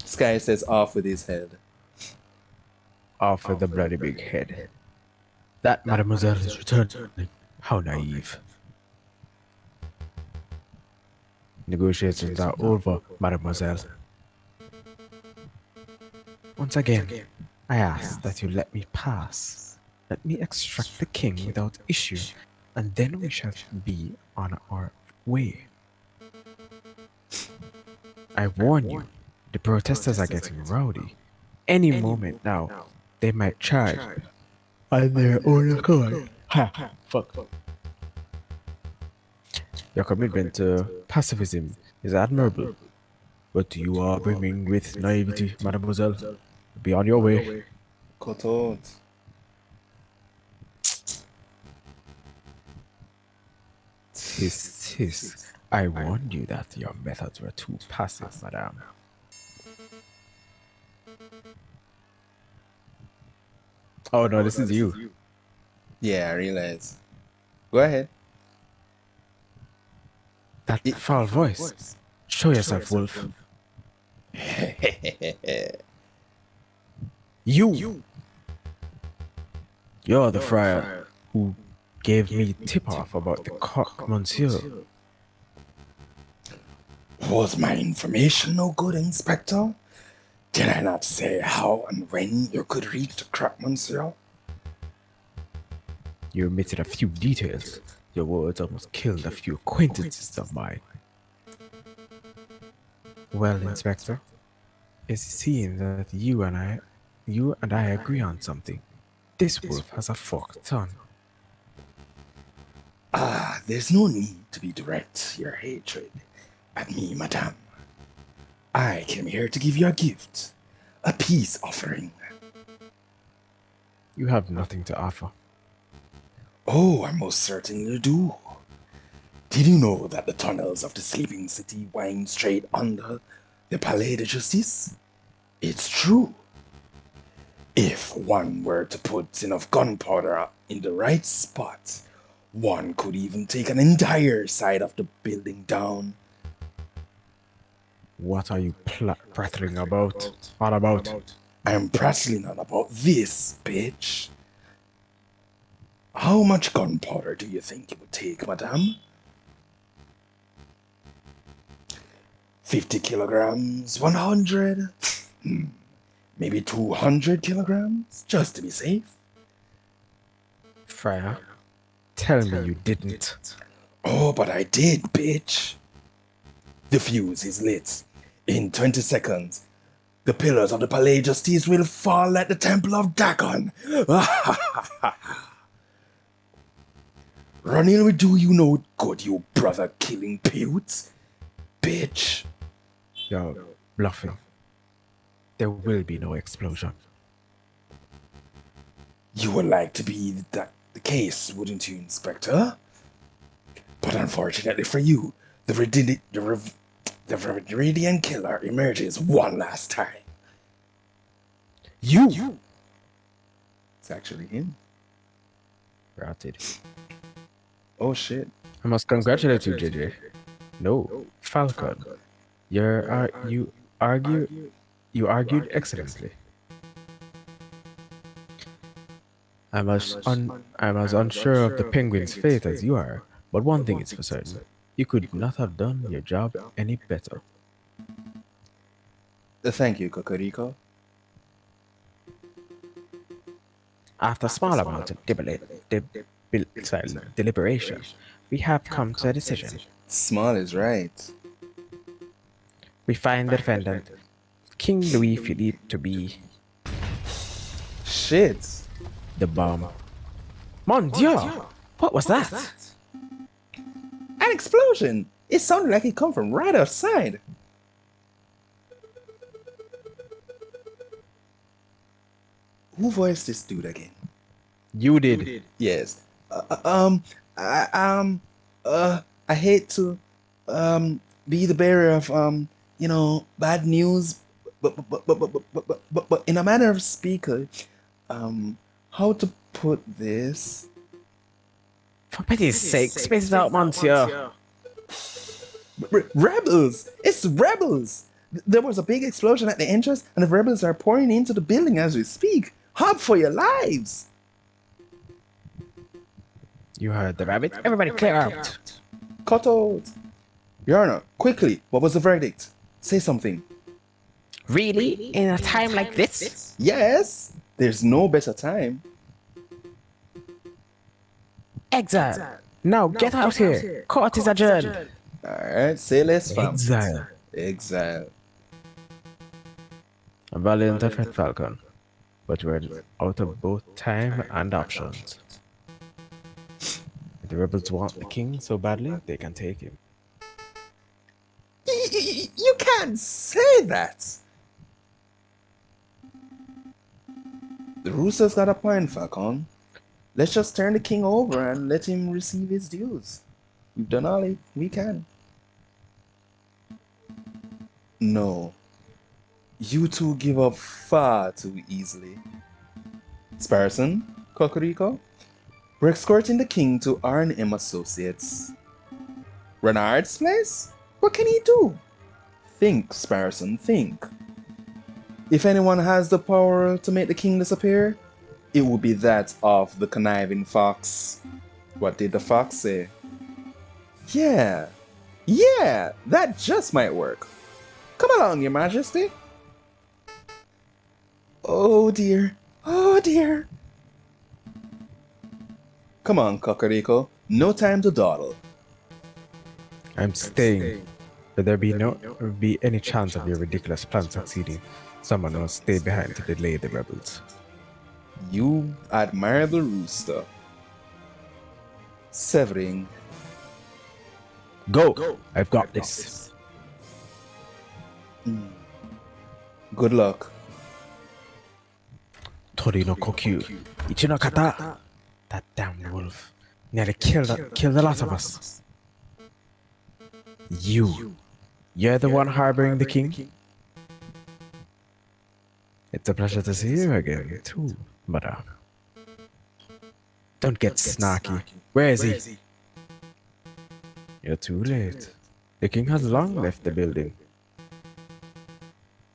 Sky says off with his head. Off with the bloody big head. That mademoiselle is returning. How naive. Negotiations are over, mademoiselle. Once again, I ask that you let me pass. Let me extract the king without issue, and then we shall be on our way. I warn you, the protesters are getting rowdy. Any moment now, they might charge on their own accord. Ha! Fuck. Your commitment to pacifism is admirable, but you are brimming with naivety, mademoiselle. Be on your way. Cut out. Tis, tis. I warned you that your methods were too passive, madame. Oh no, this is you. Yeah, I realize. Go ahead. That foul voice. Show yourself, wolf. You! You're the friar who gave me tip-off about the cock, monsieur. Was my information no good, Inspector? Did I not say how and when you could reach the crack, monsieur? You omitted a few details. Your words almost killed a few acquaintances of mine. Well, Inspector, it seems that you and I agree on something. This wolf has a forked tongue. Ah, there's no need to be direct your hatred at me, madame. I came here to give you a gift, a peace offering. You have nothing to offer. Oh, I most certainly do. Did you know that the tunnels of the sleeping city wind straight under the Palais de Justice? It's true. If one were to put enough gunpowder in the right spot, one could even take an entire side of the building down. What are you prattling about? What about? I'm prattling on about this, bitch. How much gunpowder do you think it would take, madame? 50 kilograms? 100? Maybe 200 kilograms? Just to be safe? Friar, tell me you didn't. Oh, but I did, bitch. The fuse is lit. In 20 seconds, the pillars of the Palais Justice will fall like the Temple of Dagon. Running will do you no good, you brother-killing pute. Bitch. You're bluffing. There will be no explosion. You would like to be the case, wouldn't you, Inspector? But unfortunately for you, the Viridian killer emerges one last time. You! It's actually him. Routed. Oh shit. I must congratulate you, JJ. No, Falcon. You argued excellently. I'm as unsure of the penguin's fate as you are, but one thing is for certain. You could not have done your job any better. Thank you, Cocorico. After a small amount of deliberation, we have come to a decision. Small is right. We find the defendant, King Louis Philippe, to be Shit. the bomb. Mon Dieu! What was that? An explosion! It sounded like it come from right outside. Who voiced this dude again? You did. Yes. I, I hate to, be the bearer of, bad news, but in a manner of speaker, how to put this? For pity's sake, space it out, Monsieur. Rebels! It's rebels! There was a big explosion at the entrance, and the rebels are pouring into the building as we speak. Hop for your lives! You heard the rabbit. Everybody clear out. Cut out! Your Honor, quickly, what was the verdict? Say something. Really? In a time like this? Yes! There's no better time. Exile. Now get out here. Court is adjourned. Alright, say less, fam. Exile. Exile. A valiant effort, Falcon. But we're out of both time and options. If the rebels want the king so badly, they can take him. You can't say that! The rooster's got a point, Falcon. Let's just turn the king over and let him receive his dues. We've done all we can. No. You two give up far too easily. Sparson, Cocorico, we're escorting the king to R&M Associates. Renard's place? What can he do? Think, Sparson, think. If anyone has the power to make the king disappear, it will be that of the conniving fox. What did the fox say? Yeah, that just might work. Come along, your majesty. Oh dear. Oh dear. Come on, Cocorico. No time to dawdle. I'm staying. Should there be any chance of your ridiculous plan succeeding, someone must stay behind to delay the rebels. You admirable rooster. Severin. Go! I've got this. Mm. Good luck. Tori no Kokyu. Ichi no kata! That damned wolf. Nearly killed the lot of us. You. You're the one harboring the king? It's a pleasure to see you again, too, but don't get snarky. Where is he? You're too late. The king has long left the building.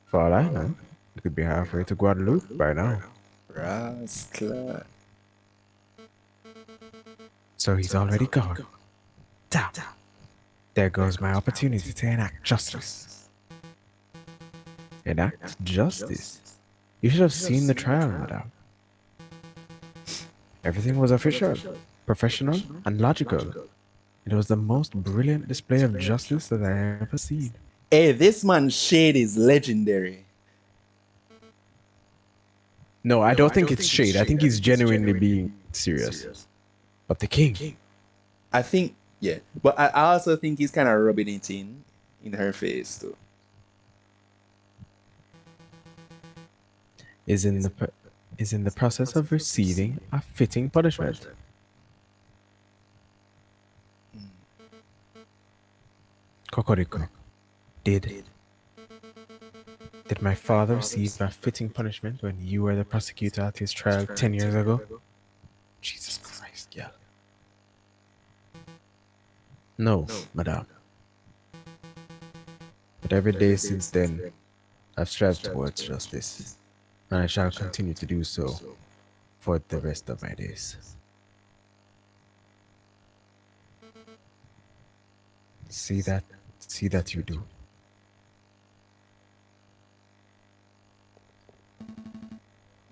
For all I know, he could be halfway to Guadeloupe by now. Rascal. So he's already gone. Damn. There goes my opportunity to enact justice. Enact justice? You should have seen the trial, madame. Everything was official, professional, and logical. It was the most brilliant display of justice that I ever seen. Hey, this man's shade is legendary. No, I don't think it's shade. I think he's genuinely being serious. But the king. I think, yeah. But I also think he's kind of rubbing it in her face, too. Is in the process of receiving a fitting punishment. Kokoriko, did my father receive a fitting punishment when you were the prosecutor at his trial 10 years ago? Jesus Christ, yeah. No, madame. But every day since then, I've strived towards justice, and I shall continue to do so for the rest of my days. See that you do.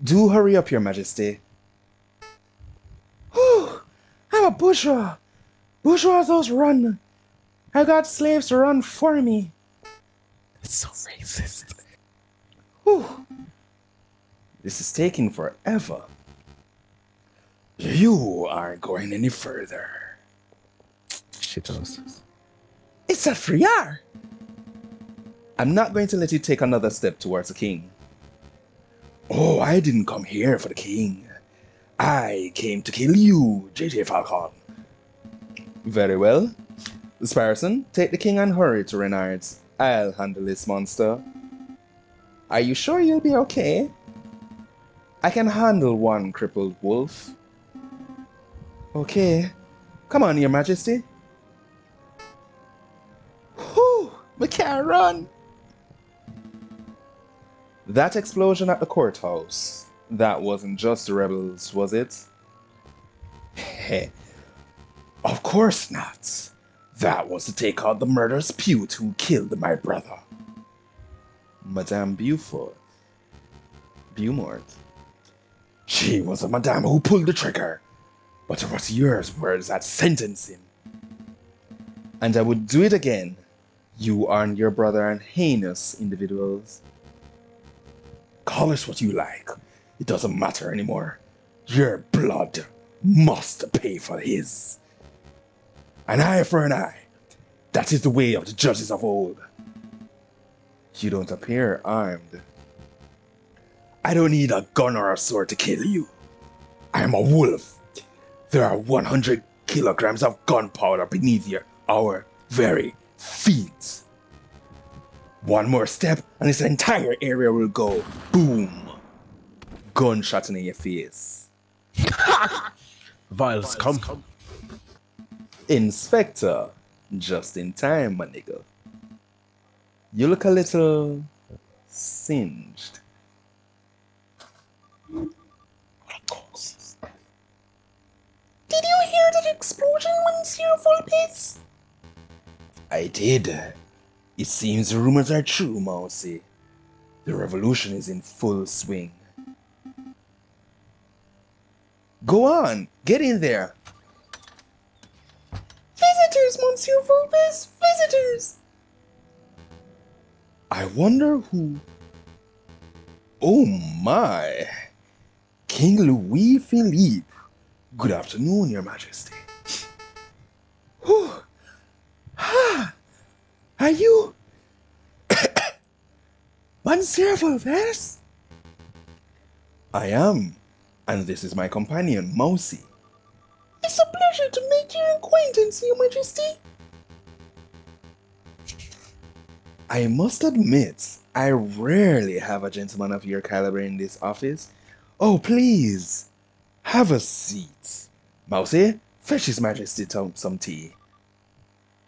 Do hurry up, Your Majesty. Whew! I'm a bourgeois. Bourgeois those run. I got slaves to run for me. It's so racist. Whew. This is taking forever. You aren't going any further. Shitos. It's a friar. I'm not going to let you take another step towards the king. Oh, I didn't come here for the king. I came to kill you, J.J. Falcon. Very well. Sparson, take the king and hurry to Renard's. I'll handle this monster. Are you sure you'll be okay? I can handle one crippled wolf. Okay. Come on, Your Majesty. Whew! We can't run! That explosion at the courthouse, that wasn't just the rebels, was it? Heh. Of course not. That was to take out the murderous Pewt who killed my brother. Madame Beaufort. Beaumont. She was a madame who pulled the trigger, but it was your words that sentenced him. And I would do it again. You and your brother are heinous individuals. Call us what you like. It doesn't matter anymore. Your blood must pay for his. An eye for an eye. That is the way of the judges of old. You don't appear armed. I don't need a gun or a sword to kill you. I am a wolf. There are 100 kilograms of gunpowder beneath our very feet. One more step and this entire area will go boom. Gunshot in your face. Vials come. Inspector, just in time, my nigga. You look a little singed. Of course. Did you hear that explosion, Monsieur Volpes? I did. It seems the rumors are true, Mousy. The revolution is in full swing. Go on, get in there. Visitors, Monsieur Vulpes, visitors. I wonder who. Oh my. King Louis Philippe. Good afternoon, Your Majesty. Whew. Are you Monsieur Vulpes? I am, and this is my companion, Mousy. It's a pleasure to make your acquaintance, Your Majesty. I must admit, I rarely have a gentleman of your caliber in this office. Oh, please, have a seat. Mousy, fetch His Majesty some tea.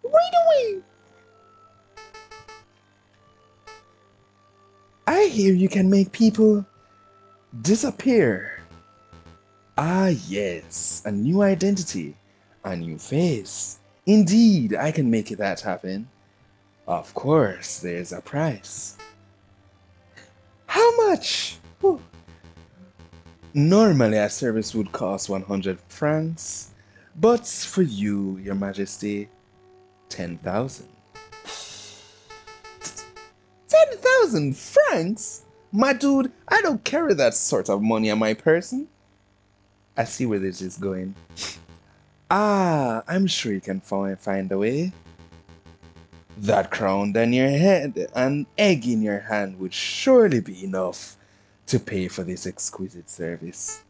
Right away. I hear you can make people disappear. Ah, yes, a new identity, a new face. Indeed, I can make that happen. Of course, there's a price. How much? Whew. Normally, a service would cost 100 francs, but for you, Your Majesty, 10,000. 10,000 francs? My dude, I don't carry that sort of money on my person. I see where this is going. Ah, I'm sure you can find a way. That crown on your head, an egg in your hand would surely be enough to pay for this exquisite service.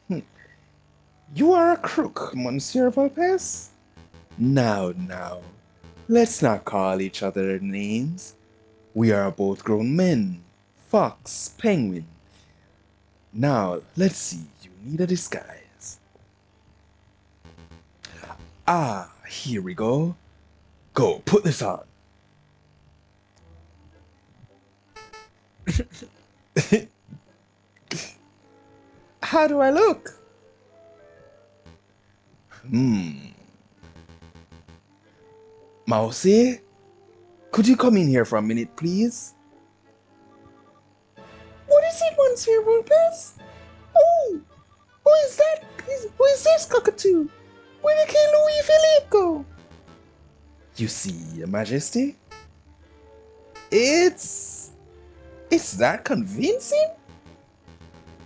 You are a crook, Monsieur Vulpes. Now, let's not call each other names. We are both grown men. Fox, penguin. Now, let's see, you need a disguise. Ah, here we go. Go, put this on. How do I look? Mousy, could you come in here for a minute, please? What is it, Monsieur Vulpes? Oh, who is that? Who is this cockatoo? Where did King Louis Philippe go? You see, Your Majesty, it's that convincing?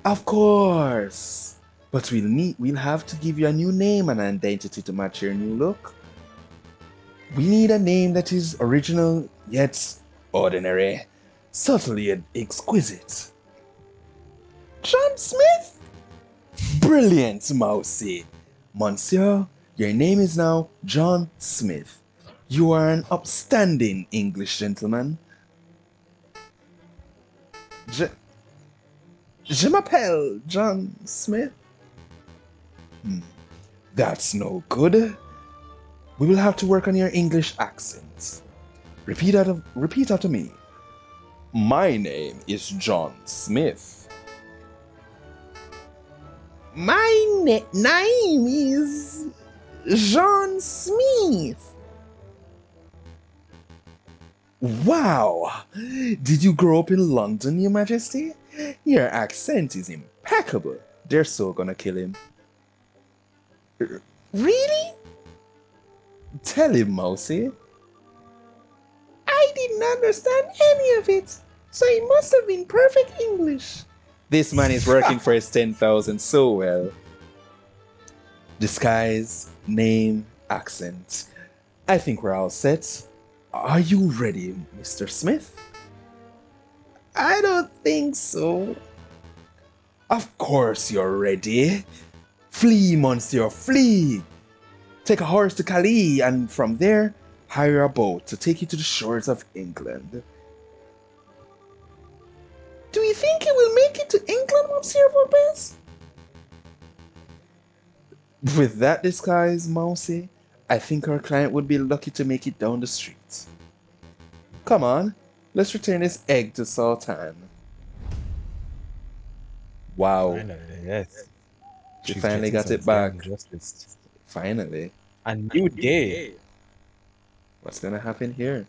Of course. But we'll have to give you a new name and identity to match your new look. We need a name that is original yet ordinary, subtle yet exquisite. John Smith? Brilliant, Mousy. Monsieur, your name is now John Smith. You are an upstanding English gentleman. Je m'appelle John Smith. That's no good. We will have to work on your English accent. Repeat after me. My name is John Smith. My name is John Smith. Wow! Did you grow up in London, Your Majesty? Your accent is impeccable. They're so gonna kill him. Really? Tell him, Mousy. I didn't understand any of it, so it must have been perfect English. This man is working for his 10,000 so well. Disguise, name, accent. I think we're all set. Are you ready, Mr. Smith? I don't think so. Of course you're ready. Flee, Monsieur, flee! Take a horse to Calais and from there, hire a boat to take you to the shores of England. Do you think he will make it to England, Monsieur Vulpes? With that disguise, Mousy, I think our client would be lucky to make it down the street. Come on, let's return this egg to Sultan. Wow, Finally, yes. she She's finally getting got some it fair and back. justice. Finally. A new day. What's gonna happen here?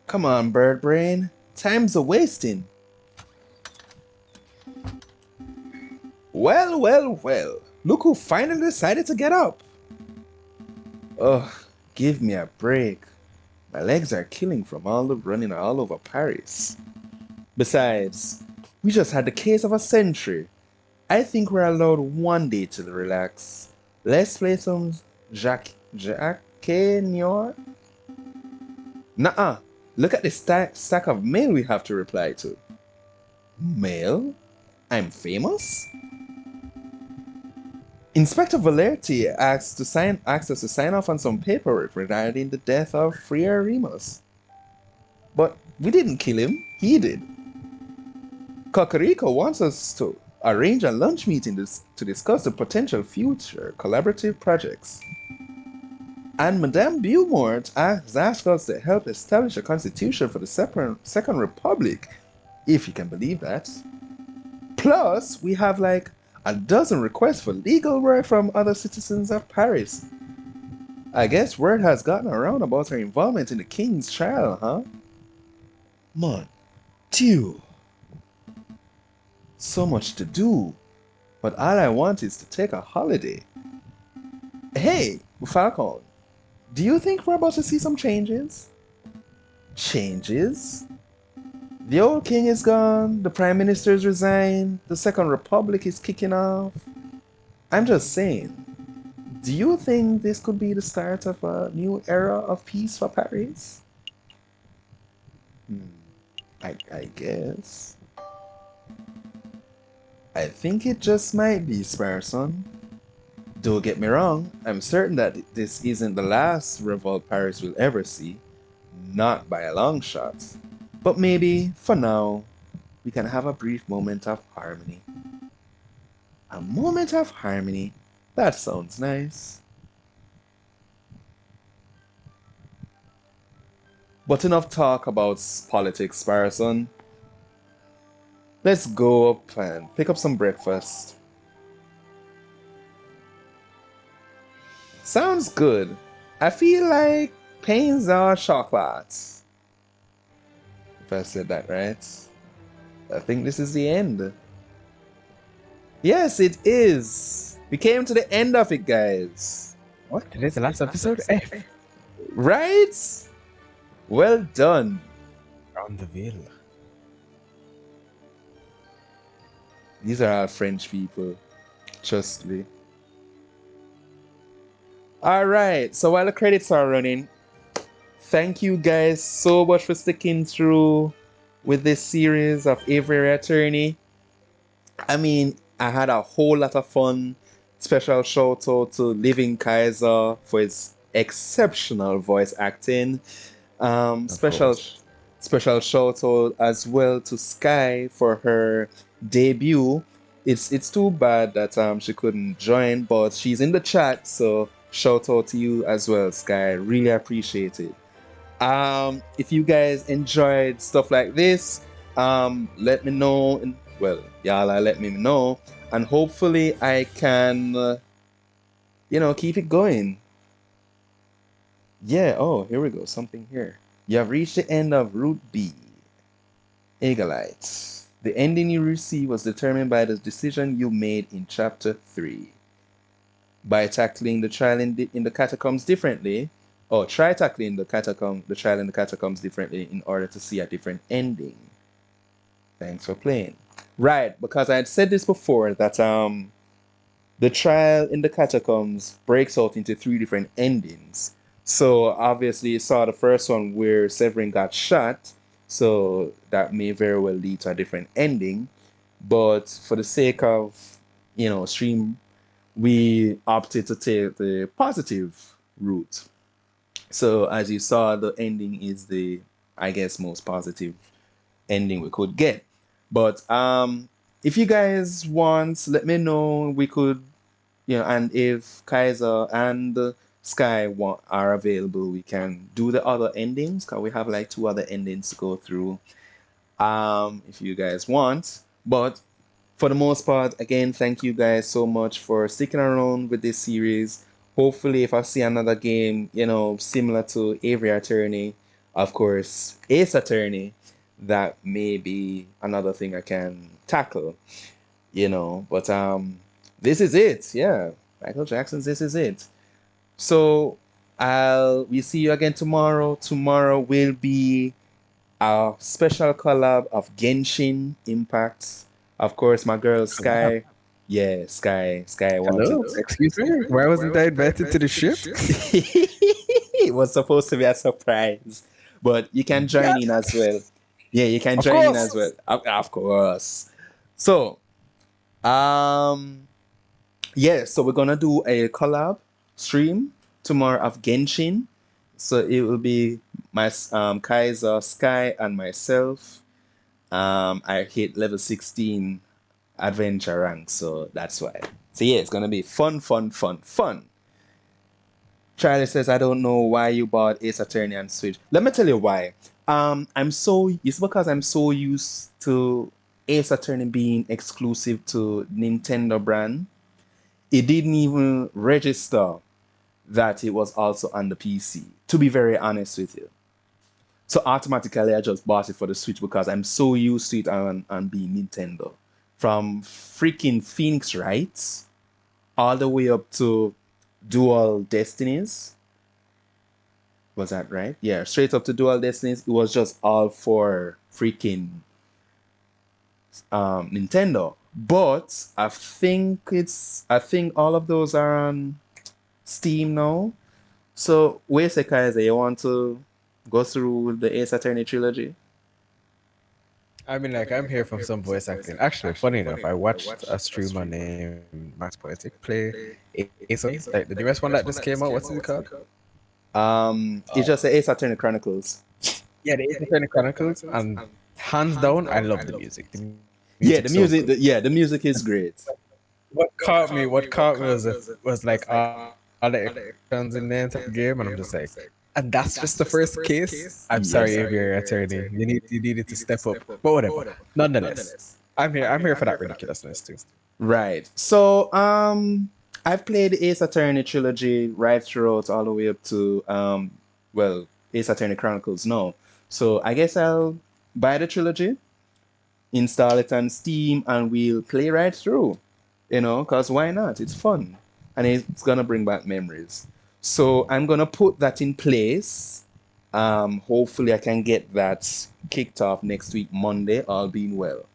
Come on, bird brain. Time's a wasting. Well, well, well. Look who finally decided to get up. Ugh, give me a break. My legs are killing from all the running all over Paris. Besides, we just had the case of a century. I think we're allowed one day to relax. Let's play some Jacques Noir. Nuh-uh. Look at the stack of mail we have to reply to. Mail? I'm famous? Inspector Valerti asked us to sign off on some paperwork regarding the death of Friar Remus. But we didn't kill him, he did. Cocorico wants us to arrange a lunch meeting to discuss the potential future collaborative projects. And Madame Beaumont has asked us to help establish a constitution for the Second Republic, if you can believe that. Plus, we have like a dozen requests for legal work from other citizens of Paris. I guess word has gotten around about our involvement in the king's trial, huh? Mon Dieu! So much to do, but all I want is to take a holiday. Hey, Falcon, do you think we're about to see some changes? Changes? The old king is gone, the prime minister's resigned, the Second Republic is kicking off. I'm just saying, do you think this could be the start of a new era of peace for Paris? Hmm, I guess. I think it just might be, Sparson. Don't get me wrong, I'm certain that this isn't the last revolt Paris will ever see. Not by a long shot. But maybe, for now, we can have a brief moment of harmony. A moment of harmony? That sounds nice. But enough talk about politics, Sparson. Let's go up and pick up some breakfast. Sounds good. I feel like pains are chocolates. If I said that right. I think this is the end. Yes, it is. We came to the end of it, guys. What? Today's the last episode? F. Right? Well done. On the veil. These are our French people. Trust me. Alright, so while the credits are running, thank you guys so much for sticking through with this series of Aviary Attorney. I mean, I had a whole lot of fun. Special shout out to Living Kaiser for his exceptional voice acting. Um, Of special course. special shout out as well to Sky for her debut. It's too bad that she couldn't join, but she's in the chat, so shout out to you as well, Sky. Really appreciate it. If you guys enjoyed stuff like this, let me know. Well, y'all let me know, and hopefully I can, keep it going. Yeah. Oh, here we go. Something here. You have reached the end of Route B. Eaglite. The ending you receive was determined by the decision you made in Chapter 3. By tackling the trial in the catacombs differently, or try tackling the trial in the catacombs differently in order to see a different ending. Thanks for playing. Right, because I had said this before that the trial in the catacombs breaks out into three different endings. So obviously you saw the first one where Severin got shot, so that may very well lead to a different ending. But for the sake of, stream, we opted to take the positive route. So as you saw, the ending is the, I guess, most positive ending we could get. But if you guys want, let me know. We could, and if Kaiser and Sky are available, we can do the other endings because we have like two other endings to go through. If you guys want, but for the most part, again, thank you guys so much for sticking around with this series. Hopefully, if I see another game, similar to Aviary Attorney, Of course, Ace Attorney, that may be another thing I can tackle, but this is it. Yeah. Michael Jackson's This Is It. So I'll we see you again tomorrow. Tomorrow will be a special collab of Genshin Impact. Of course, my girl Collab. Sky. Yeah, Sky wanted. Hello. Excuse me. Why wasn't I invited to the ship? It was supposed to be a surprise, but you can Yeah. join in as well. Yeah, you can Of join in course. as well. Of course. So, um, yeah, so we're gonna do a collab stream tomorrow of Genshin. So it will be my Kaiser, Sky, and myself. I hit level 16 adventure rank, so that's why. So yeah, it's gonna be fun, fun, fun, fun. Charlie says, I don't know why you bought Ace Attorney on Switch. Let me tell you why. It's because I'm so used to Ace Attorney being exclusive to Nintendo brand. It didn't even register that it was also on the PC, to be very honest with you. So automatically I just bought it for the Switch because I'm so used to it on being Nintendo. From freaking Phoenix Wright all the way up to Dual Destinies. Was that right? Yeah, straight up to Dual Destinies. It was just all for freaking Nintendo. But I think all of those are on Steam now. So wait a Kaiser, you want to go through the Ace Attorney trilogy? I mean, like, I'm here for some voice acting. Actually, funny enough, I watched a streamer named Max Poetic play Acer, like the newest one that just came out. What's it called? It's just the Ace Attorney Chronicles. Yeah, the Ace Attorney Chronicles. And hands down, I love the music. The Yeah, music's so good. the music is great. What caught me was like all the expressions in the entire game, and I'm just like, and that's just the first case. I'm sorry, Yes. Aviary attorney, you needed to step up, but whatever. Nonetheless, I'm here for that ridiculousness too. Right. So, I've played Ace Attorney trilogy right throughout all the way up to well, Ace Attorney Chronicles no. So I guess I'll buy the trilogy, install it on Steam, and we'll play right through. Cause why not? It's fun, and it's gonna bring back memories. So I'm gonna put that in place. Hopefully I can get that kicked off next week, Monday, all being well.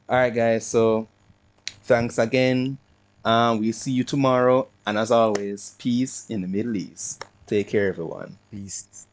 All right, guys. So thanks again. We'll see you tomorrow. And as always, peace in the Middle East. Take care, everyone. Peace.